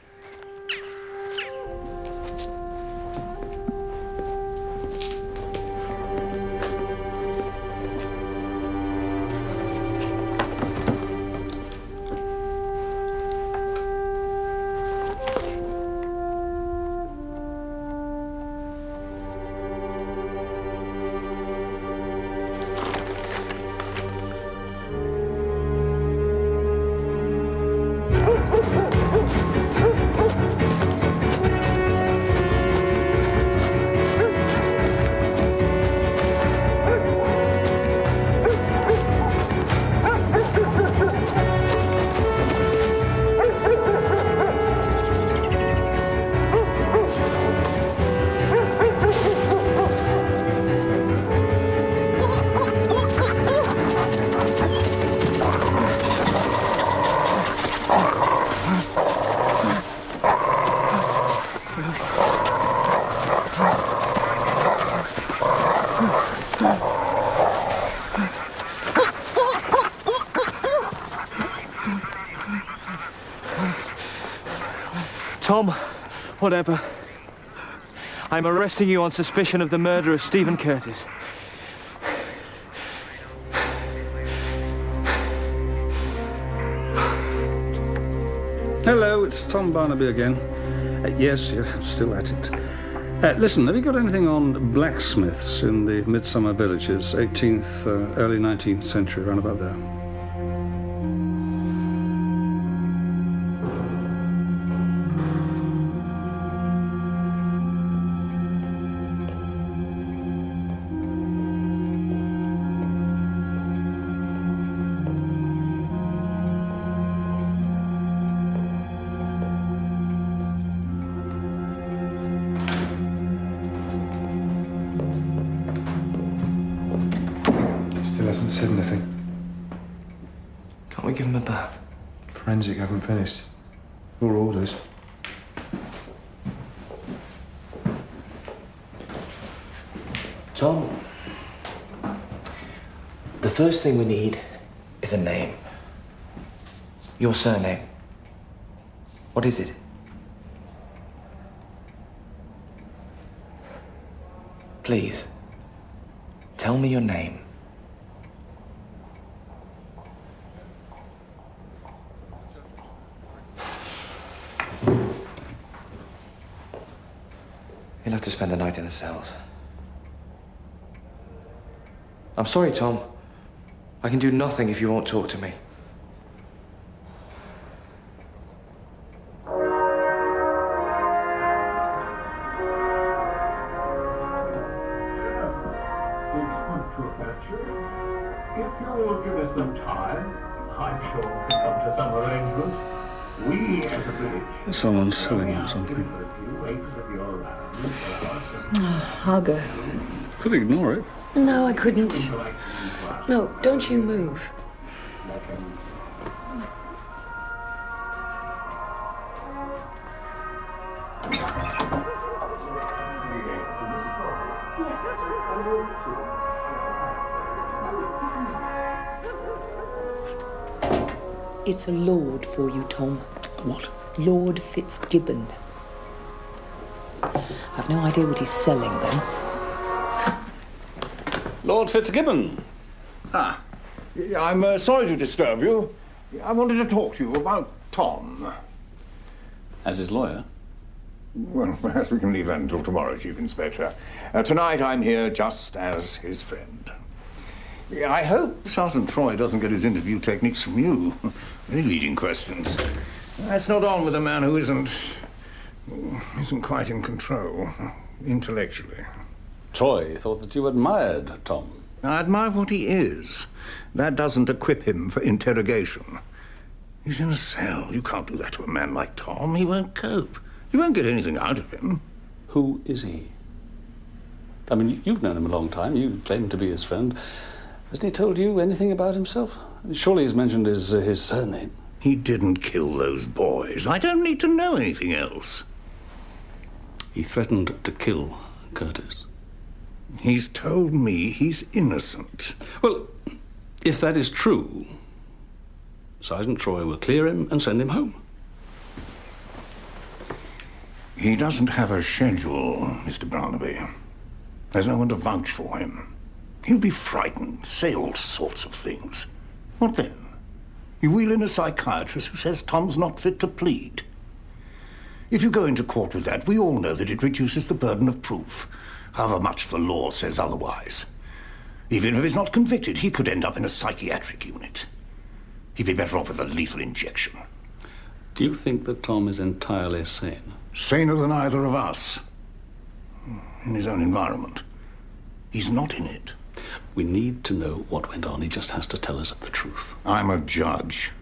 Tom, whatever. I'm arresting you on suspicion of the murder of Stephen Curtis. Hello, it's Tom Barnaby again. Yes, I'm still at it. Listen, have you got anything on blacksmiths in the Midsomer villages, 18th, early 19th century, around about there? Hasn't said anything. Can't we give him a bath? Forensic haven't finished. Your orders. Tom, the first thing we need is a name. Your surname. What is it? Please, tell me your name. You'll have to spend the night in the cells. I'm sorry, Tom. I can do nothing if you won't talk to me. If you will give us some time, I'm sure we can come to some arrangement. We, as a village... Someone's selling him something. I'll go. Could ignore it. No, I couldn't. No, don't you move. It's a lord for you, Tom. What? Lord Fitzgibbon. I've no idea what he's selling, though. Lord Fitzgibbon. Ah, I'm sorry to disturb you. I wanted to talk to you about Tom. As his lawyer? Well, perhaps we can leave that until tomorrow, Chief Inspector. Tonight I'm here just as his friend. I hope Sergeant Troy doesn't get his interview techniques from you. Very leading questions. That's not on with a man who isn't quite in control, intellectually. Troy thought that you admired Tom. I admire what he is. That doesn't equip him for interrogation. He's in a cell. You can't do that to a man like Tom. He won't cope. You won't get anything out of him. Who is he? I mean, you've known him a long time. You claim to be his friend. Hasn't he told you anything about himself? Surely he's mentioned his surname. He didn't kill those boys. I don't need to know anything else. He threatened to kill Curtis. He's told me he's innocent. Well, if that is true, Sergeant Troy will clear him and send him home. He doesn't have a schedule, Mr. Barnaby. There's no one to vouch for him. He'll be frightened, say all sorts of things. What then? You wheel in a psychiatrist who says Tom's not fit to plead. If you go into court with that, we all know that it reduces the burden of proof, however much the law says otherwise. Even if he's not convicted, he could end up in a psychiatric unit. He'd be better off with a lethal injection. Do you think that Tom is entirely sane? Saner than either of us. In his own environment. He's not in it. We need to know what went on. He just has to tell us the truth. I'm a judge.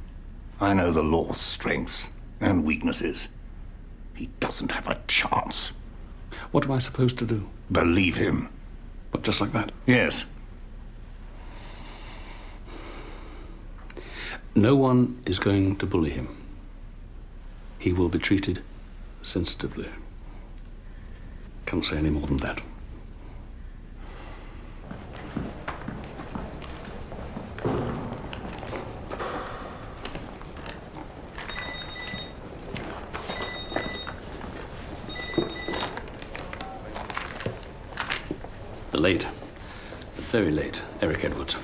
I know the law's strengths and weaknesses. He doesn't have a chance. What am I supposed to do? Believe him. But just like that? Yes. No one is going to bully him. He will be treated sensitively. Can't say any more than that. The late, the very late Eric Edwards.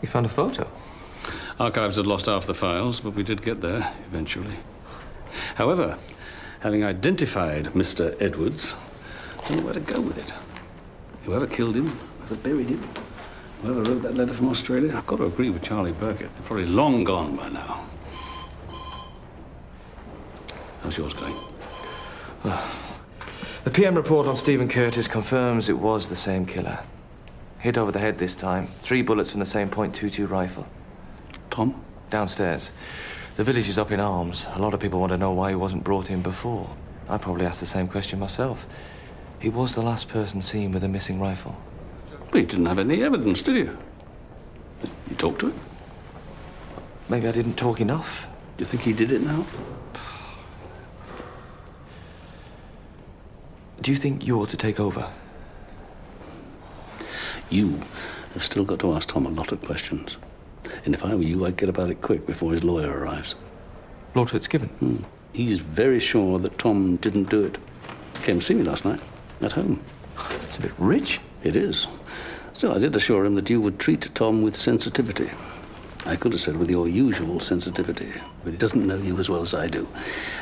You found a photo? Archives had lost half the files, but we did get there eventually. However, having identified Mr. Edwards, I don't know where to go with it. Whoever killed him, whoever buried him, whoever wrote that letter from Australia, I've got to agree with Charlie Burkett. They're probably long gone by now. How's yours going? The PM report on Stephen Curtis confirms it was the same killer. Hit over the head this time. 3 bullets from the same .22 rifle. Tom? Downstairs. The village is up in arms. A lot of people want to know why he wasn't brought in before. I probably asked the same question myself. He was the last person seen with a missing rifle. Well, you didn't have any evidence, did you? You talked to him? Maybe I didn't talk enough. Do you think he did it now? Do you think you ought to take over? You have still got to ask Tom a lot of questions. And if I were you, I'd get about it quick before his lawyer arrives. Lord Fitzgibbon? He's very sure that Tom didn't do it. He came to see me last night, at home. That's a bit rich. It is. Still, I did assure him that you would treat Tom with sensitivity. I could have said with your usual sensitivity, but he doesn't know you as well as I do.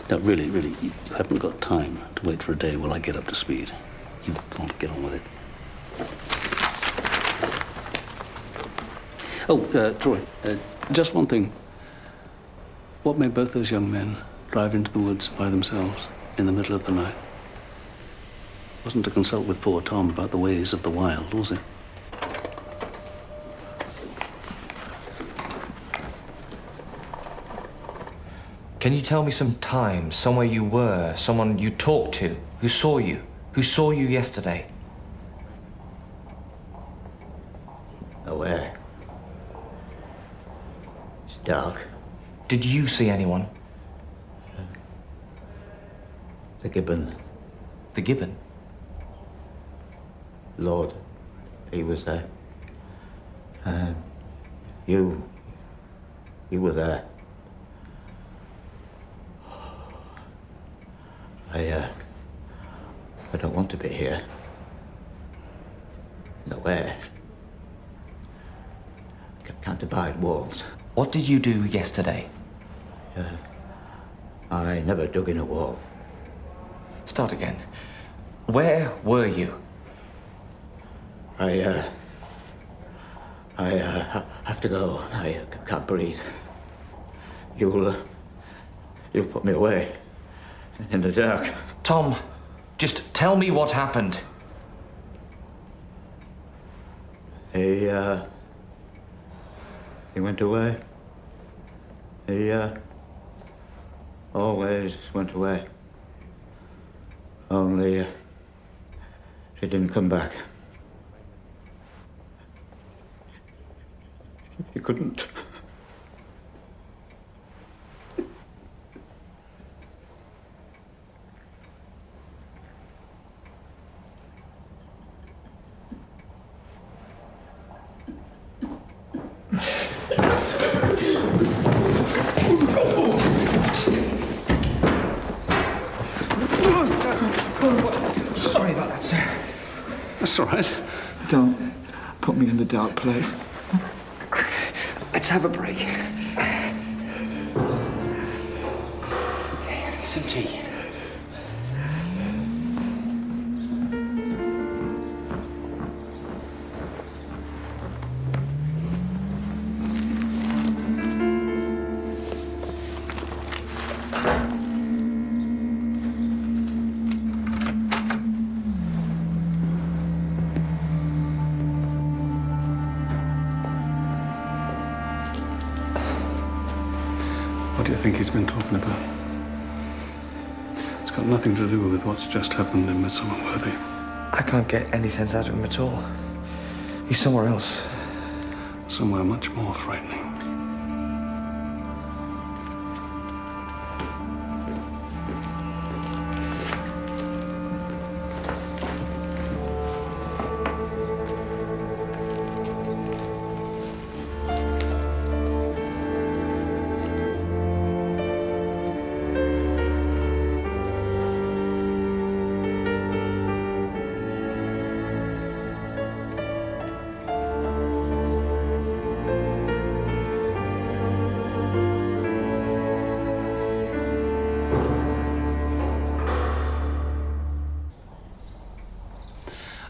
Now, really, you haven't got time to wait for a day while I get up to speed. You've got to get on with it. Oh, Troy, just one thing. What made both those young men drive into the woods by themselves in the middle of the night? Wasn't to consult with poor Tom about the ways of the wild, was it? Can you tell me some time, somewhere you were, someone you talked to, who saw you yesterday? Where? It's dark. Did you see anyone? The Gibbon. The Gibbon? Lord, he was there. You were there. I don't want to be here. Nowhere. Can't abide walls. What did you do yesterday? I never dug in a wall. Start again. Where were you? I have to go. I can't breathe. You'll put me away in the dark. Tom, just tell me what happened. He went away. He always went away. Only he didn't come back. He couldn't. Sorry about that, sir. That's all right. Don't put me in the dark place. Let's have a break. Some tea. What do you think he's been talking about? It's got nothing to do with what's just happened in Midsomer Worthy. I can't get any sense out of him at all. He's somewhere else. Somewhere much more frightening.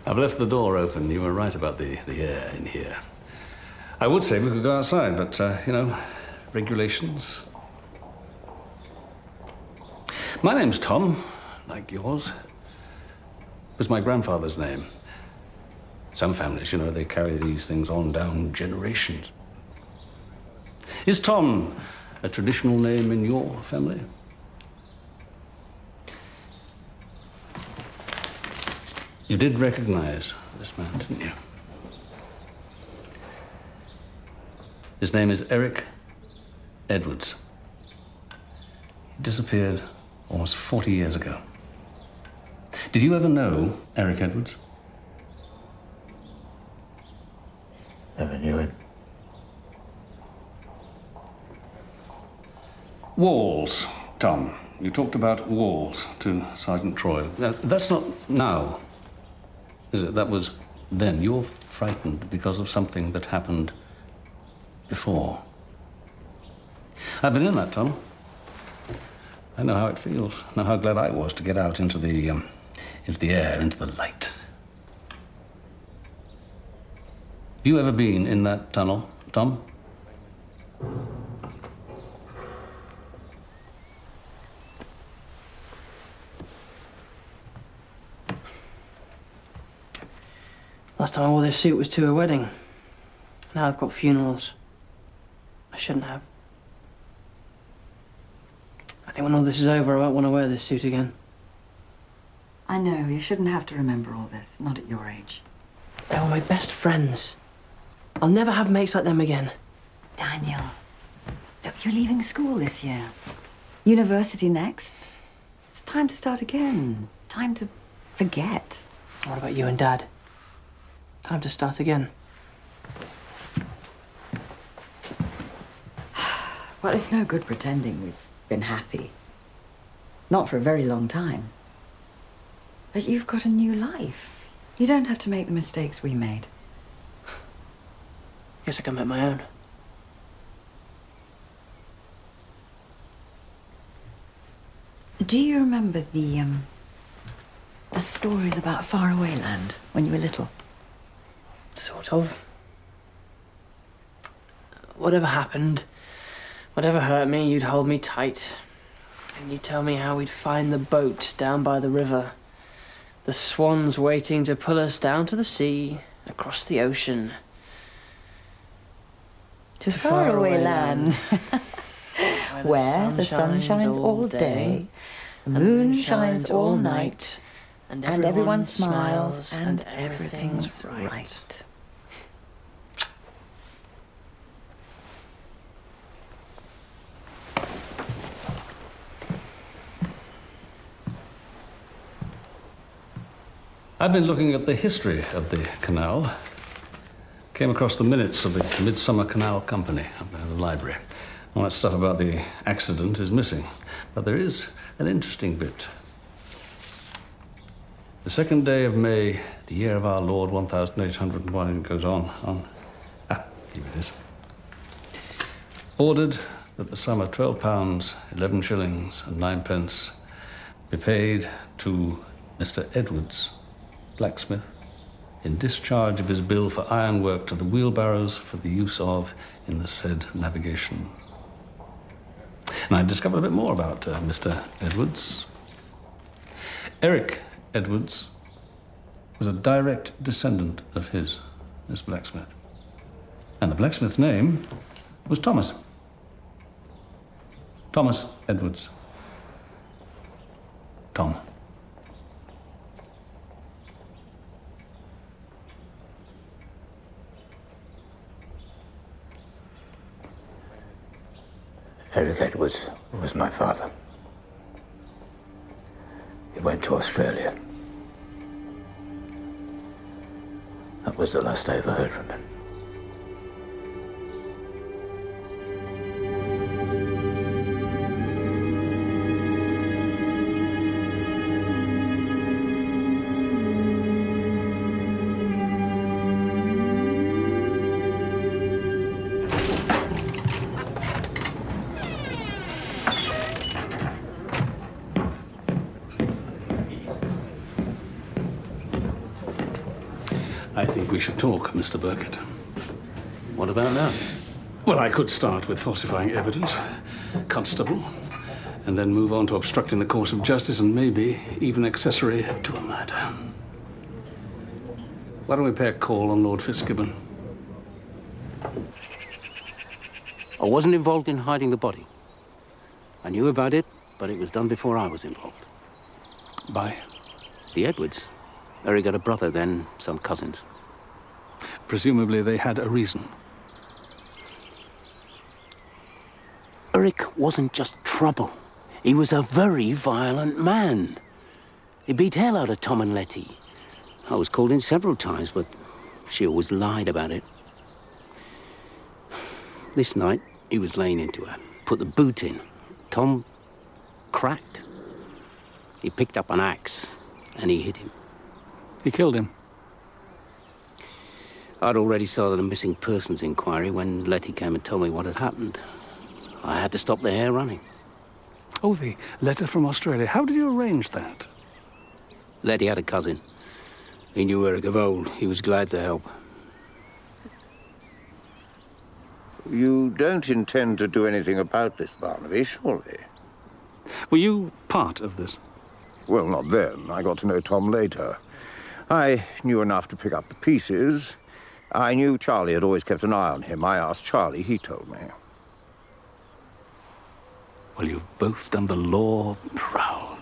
I've left the door open. You were right about the air in here. I would say we could go outside, but, you know, regulations. My name's Tom, like yours. It was my grandfather's name. Some families, you know, they carry these things on down generations. Is Tom a traditional name in your family? You did recognize this man, didn't you? His name is Eric Edwards. He disappeared almost 40 years ago. Did you ever know Eric Edwards? Never knew him. Walls, Tom. You talked about walls to Sergeant Troy. That's not now, is it? That was then. You're frightened because of something that happened before. I've been in that, Tom. I know how it feels. I know how glad I was to get out into the air, into the light. Have you ever been in that tunnel, Tom? Last time I wore this suit was to a wedding. Now I've got funerals. I shouldn't have. I think when all this is over, I won't want to wear this suit again. I know, you shouldn't have to remember all this, not at your age. They were my best friends. I'll never have mates like them again. Daniel, look, you're leaving school this year. University next. It's time to start again. Time to forget. What about you and Dad? Time to start again. Well, it's no good pretending we've been happy. Not for a very long time. But you've got a new life. You don't have to make the mistakes we made. Guess I can make my own. Do you remember the stories about faraway land when you were little? Sort of. Whatever happened, whatever hurt me, you'd hold me tight. And you'd tell me how we'd find the boat down by the river. The swans waiting to pull us down to the sea, across the ocean. To faraway land. Where the sun shines all day, the moon shines all night, and everyone smiles, and everything's right. I've been looking at the history of the canal. Came across the minutes of the Midsomer Canal Company up in the library. All that stuff about the accident is missing. But there is an interesting bit. The 2nd day of May, the year of our Lord, 1801, and it goes on. Here it is. Ordered that the sum of £12, 11 shillings and 9 pence be paid to Mr. Edwards, blacksmith, in discharge of his bill for ironwork to the wheelbarrows for the use of in the said navigation. And I discovered a bit more about Mr. Edwards. Eric Edwards was a direct descendant of his, this blacksmith. And the blacksmith's name was Thomas. Thomas Edwards. Tom. Eric Edwards was my father. He went to Australia. That was the last I ever heard from him. I think we should talk, Mr. Burkett. What about now? Well, I could start with falsifying evidence, constable, and then move on to obstructing the course of justice and maybe even accessory to a murder. Why don't we pay a call on Lord Fitzgibbon? I wasn't involved in hiding the body. I knew about it, but it was done before I was involved. By? The Edwards. Eric got a brother, then some cousins. Presumably they had a reason. Eric wasn't just trouble. He was a very violent man. He beat hell out of Tom and Letty. I was called in several times, but she always lied about it. This night, he was laying into her. Put the boot in. Tom cracked. He picked up an axe, and he hit him. He killed him? I'd already started a missing persons inquiry when Letty came and told me what had happened. I had to stop the hair running. Oh, the letter from Australia. How did you arrange that? Letty had a cousin. He knew Eric of old. He was glad to help. You don't intend to do anything about this, Barnaby, surely? Were you part of this? Well, not then. I got to know Tom later. I knew enough to pick up the pieces. I knew Charlie had always kept an eye on him. I asked Charlie, he told me. Well, you've both done the law proud.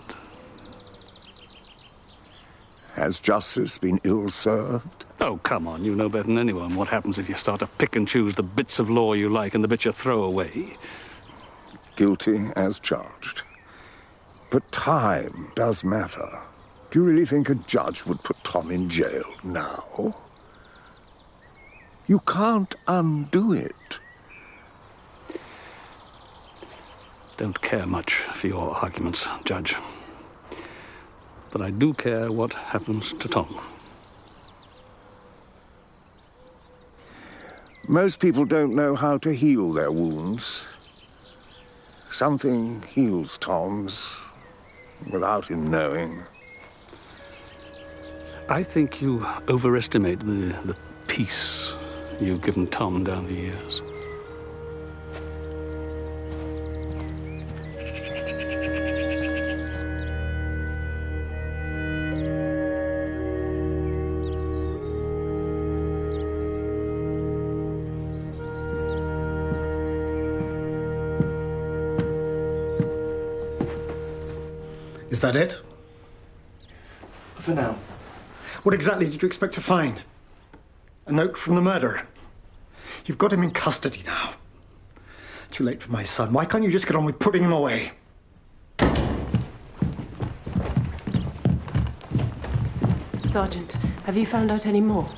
Has justice been ill-served? Oh, come on, you know better than anyone what happens if you start to pick and choose the bits of law you like and the bits you throw away. Guilty as charged. But time does matter. Do you really think a judge would put Tom in jail now? You can't undo it. Don't care much for your arguments, Judge. But I do care what happens to Tom. Most people don't know how to heal their wounds. Something heals Tom's without him knowing. I think you overestimate the peace you've given Tom down the years. Is that it? For now. What exactly did you expect to find? A note from the murderer? You've got him in custody now. Too late for my son. Why can't you just get on with putting him away? Sergeant, have you found out any more?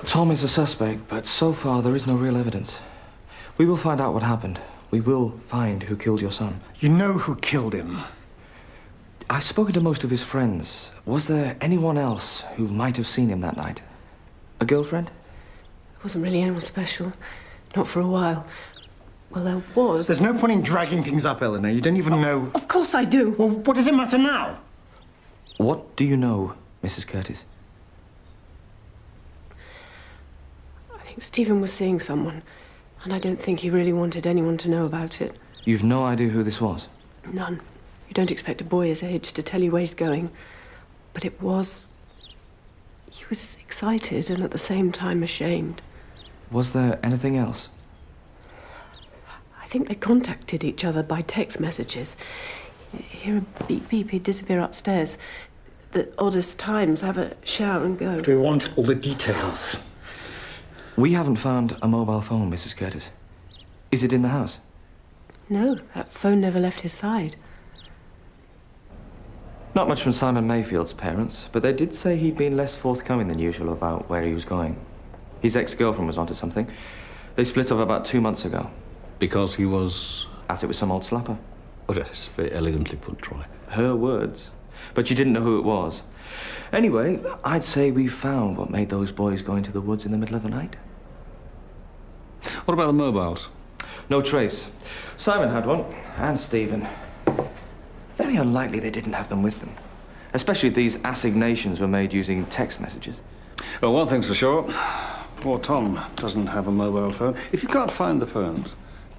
Tom is a suspect, but so far there is no real evidence. We will find out what happened. We will find who killed your son. You know who killed him. I've spoken to most of his friends. Was there anyone else who might have seen him that night? A girlfriend? Wasn't really anyone special. Not for a while. Well, there was. There's no point in dragging things up, Eleanor. You don't even know. Of course I do. Well, what does it matter now? What do you know, Mrs. Curtis? I think Stephen was seeing someone, and I don't think he really wanted anyone to know about it. You've no idea who this was? None. You don't expect a boy his age to tell you where he's going. But it was... He was excited and at the same time ashamed. Was there anything else? I think they contacted each other by text messages. Hear a beep beep, he'd disappear upstairs. The oddest times, have a shower and go. Do we want all the details? We haven't found a mobile phone, Mrs. Curtis. Is it in the house? No, that phone never left his side. Not much from Simon Mayfield's parents, but they did say he'd been less forthcoming than usual about where he was going. His ex-girlfriend was onto something. They split up about 2 months ago. Because he was... As it was some old slapper. Oh, that's very elegantly put, Troy. Her words. But she didn't know who it was. Anyway, I'd say we found what made those boys go into the woods in the middle of the night. What about the mobiles? No trace. Simon had one, and Stephen. Very unlikely they didn't have them with them. Especially if these assignations were made using text messages. Well, one thing's for sure. Poor Tom doesn't have a mobile phone. If you can't find the phones,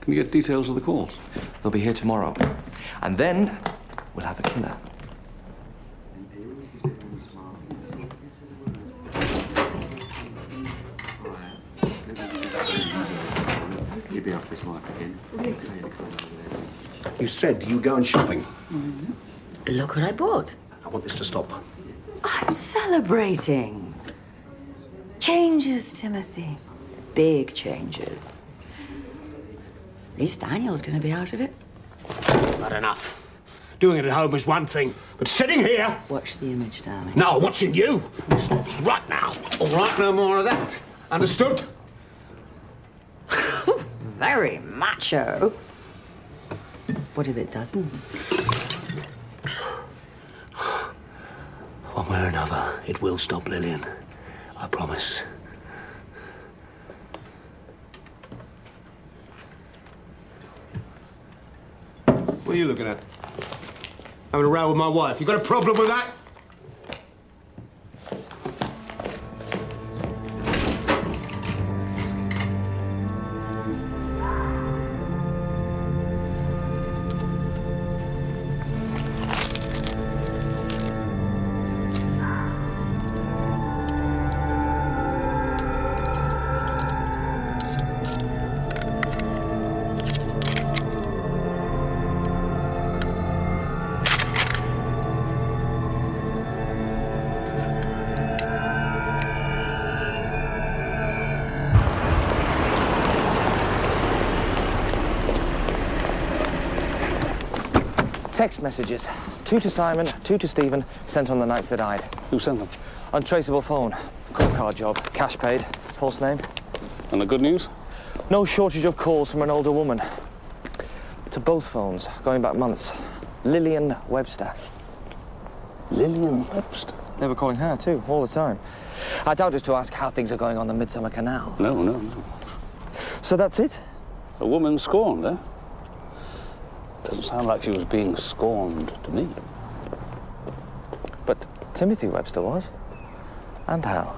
can you get details of the calls? They'll be here tomorrow. And then we'll have a killer. You said you going shopping. Look what I bought. I want this to stop. I'm celebrating. Changes, Timothy. Big changes. At least Daniel's going to be out of it. Not enough. Doing it at home is one thing, but sitting here... Watch the image, darling. No, watching you. Stops right now. All right, no more of that. Understood? Very macho. What if it doesn't? One way or another, it will stop, Lillian. I promise. What are you looking at? Having a row with my wife. You got a problem with that? Text messages. 2 to Simon, 2 to Stephen, sent on the nights they died. Who sent them? Untraceable phone. Call card job. Cash paid. False name. And the good news? No shortage of calls from an older woman. To both phones, going back months. Lillian Webster. Lillian Webster? They were calling her, too, all the time. I doubt it's to ask how things are going on the Midsomer Canal. No. So that's it? A woman scorned, eh? Doesn't sound like she was being scorned to me. But Timothy Webster was. And how?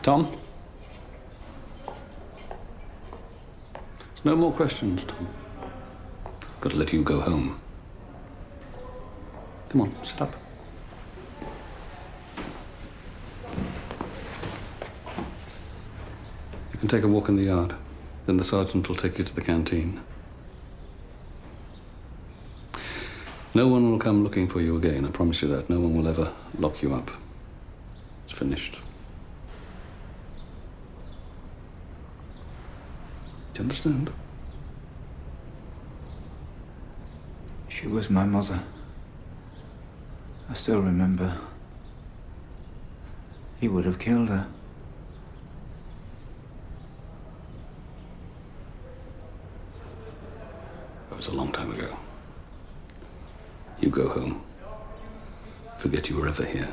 Tom? There's no more questions, Tom. Got to let you go home. Come on, sit up. You can take a walk in the yard. Then the sergeant will take you to the canteen. No one will come looking for you again, I promise you that. No one will ever lock you up. It's finished. Do you understand? She was my mother. I still remember. He would have killed her. That was a long time ago. You go home. Forget you were ever here.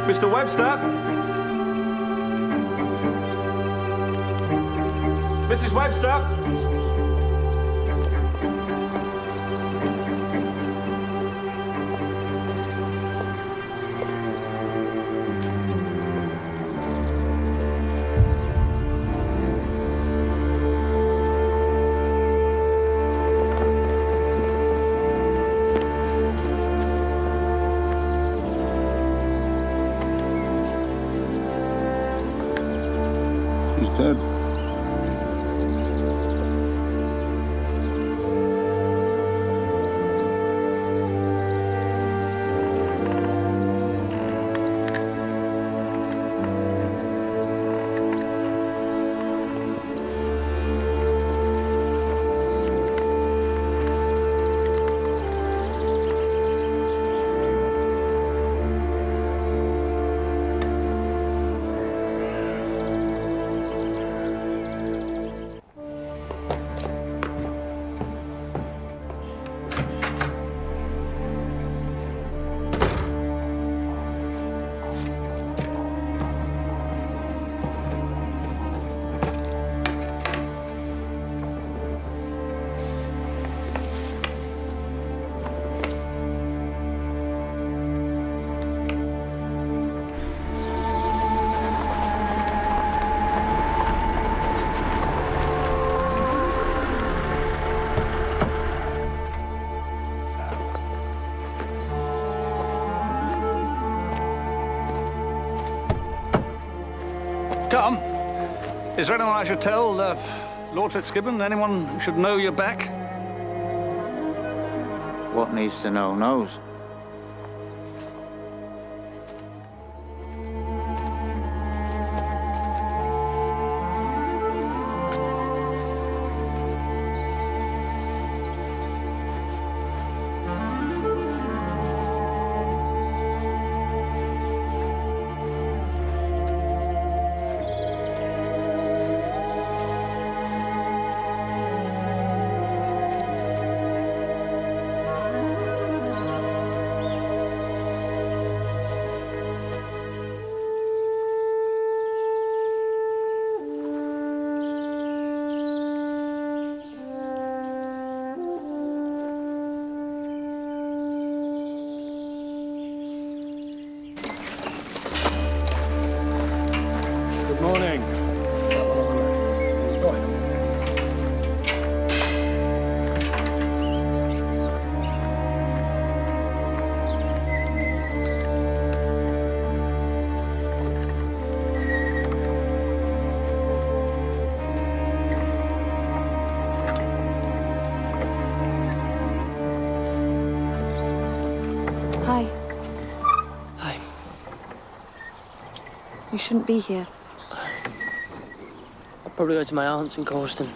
Mr. Webster? Mrs. Webster? Tom, is there anyone I should tell? Lord Fitzgibbon? Anyone who should know you're back? What needs to know knows. Good morning. Hi. Hi. You shouldn't be here. I'll probably go to my aunt's in Corston.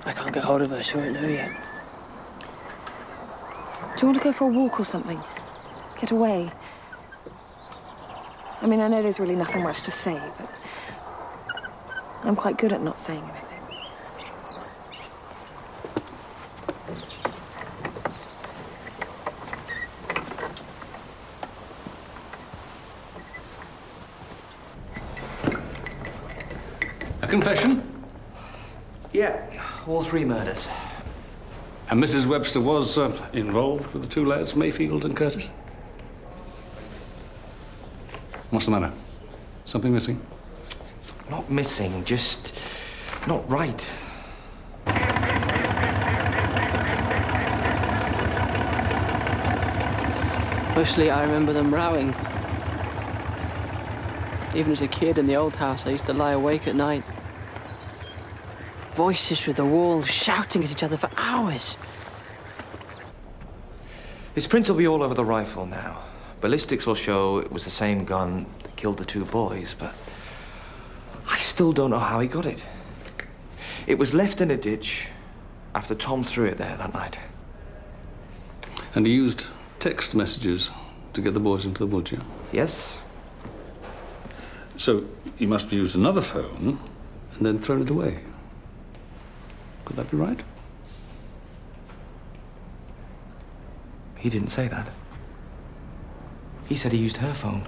I can't get hold of her, she won't know yet. Do you want to go for a walk or something? Get away? I mean, I know there's really nothing much to say, but I'm quite good at not saying anything. A confession? Yeah, all 3 murders. And Mrs. Webster was involved with the 2 lads, Mayfield and Curtis? What's the matter? Something missing? Not missing, just not right. Mostly I remember them rowing. Even as a kid in the old house, I used to lie awake at night. Voices through the wall, shouting at each other for hours. His prints will be all over the rifle now. Ballistics will show it was the same gun that killed the 2 boys, but I still don't know how he got it. It was left in a ditch after Tom threw it there that night. And he used text messages to get the boys into the woods, yeah? Yes. So he must have used another phone and then thrown it away. Could that be right? He didn't say that. He said he used her phone.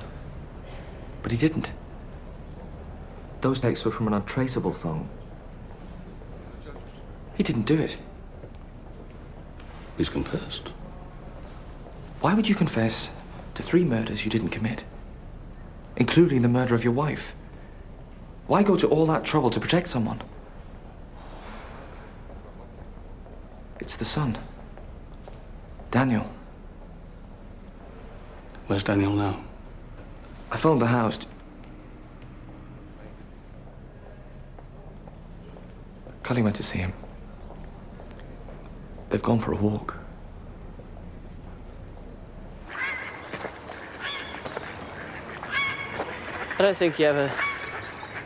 But he didn't. Those texts were from an untraceable phone. He didn't do it. He's confessed. Why would you confess to 3 murders you didn't commit? Including the murder of your wife? Why go to all that trouble to protect someone? It's the son. Daniel. Where's Daniel now? I phoned the house. Cully went to see him. They've gone for a walk. I don't think he ever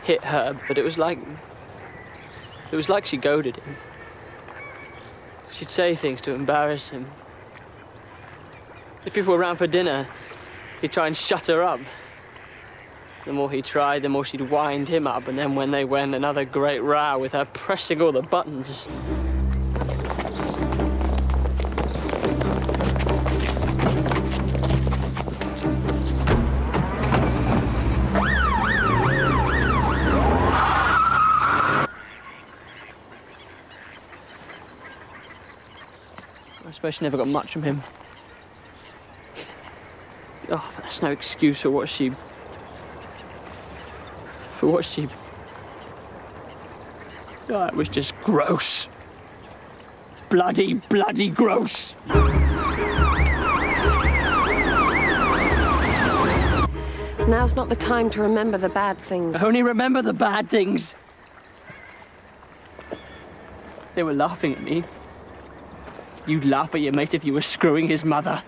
hit her, but it was like she goaded him. She'd say things to embarrass him. If people were around for dinner, he'd try and shut her up. The more he tried, the more she'd wind him up, and then when they went, another great row with her pressing all the buttons. I suppose she never got much from him. Oh, but that's no excuse for what she... Oh, it was just gross. Bloody gross. Now's not the time to remember the bad things. Only remember the bad things. They were laughing at me. You'd laugh at your mate if you were screwing his mother.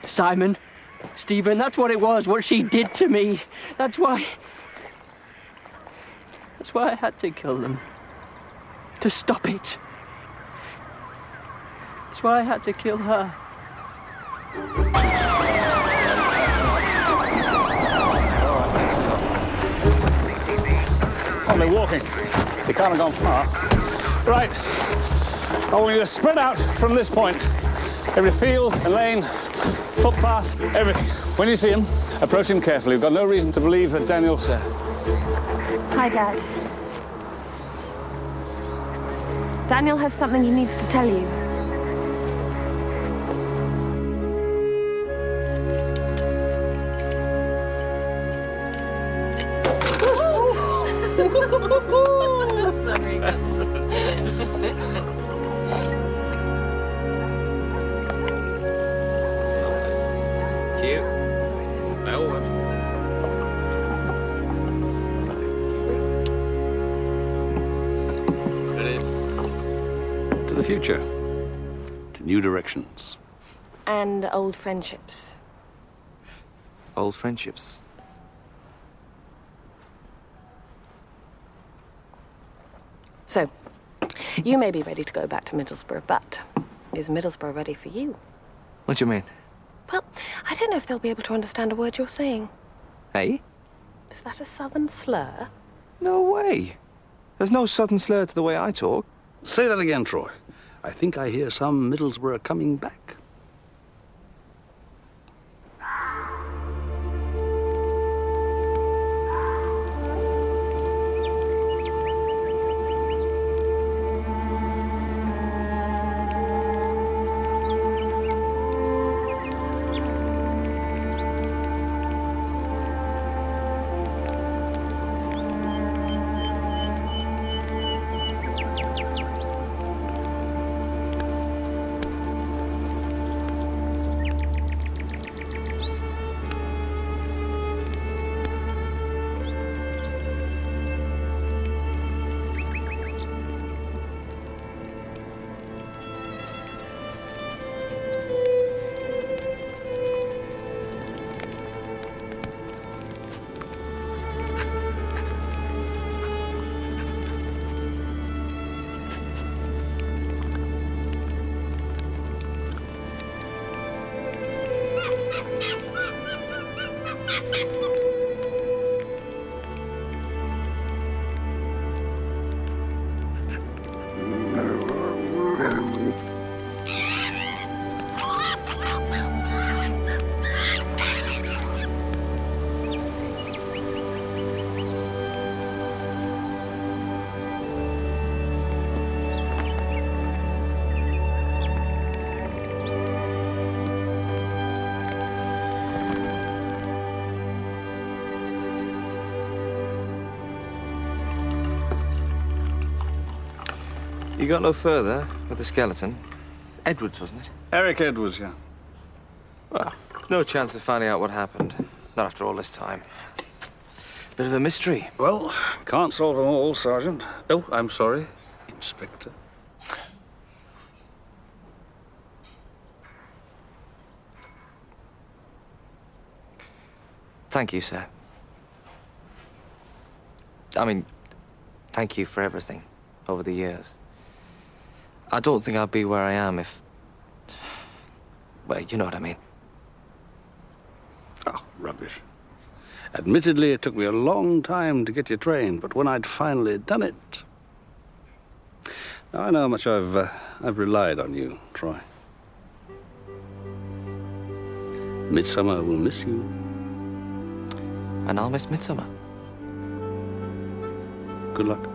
Simon, Stephen, that's what it was, what she did to me. That's why I had to kill them. To stop it. That's why I had to kill her. Oh, they're walking. They can't have gone far. Right. I want you to spread out from this point. Every field and lane, footpath, everything. When you see him, approach him carefully. We've got no reason to believe that Daniel... Hi, Dad. Daniel has something he needs to tell you. To the future. To new directions. And old friendships. Old friendships. So, you may be ready to go back to Middlesbrough, but is Middlesbrough ready for you? What do you mean? Well, I don't know if they'll be able to understand a word you're saying. Hey? Is that a southern slur? No way. There's no southern slur to the way I talk. Say that again, Troy. I think I hear some Middlesbrough coming back. You got no further with the skeleton. Edwards, wasn't it? Eric Edwards, yeah. Well, no chance of finding out what happened. Not after all this time. Bit of a mystery. Well, can't solve them all, Sergeant. Oh, I'm sorry, Inspector. Thank you, sir. I mean, thank you for everything over the years. I don't think I'd be where I am if... Well, you know what I mean. Oh, rubbish. Admittedly, it took me a long time to get you trained, but when I'd finally done it... Now I know how much I've relied on you, Troy. Midsomer will miss you. And I'll miss Midsomer. Good luck.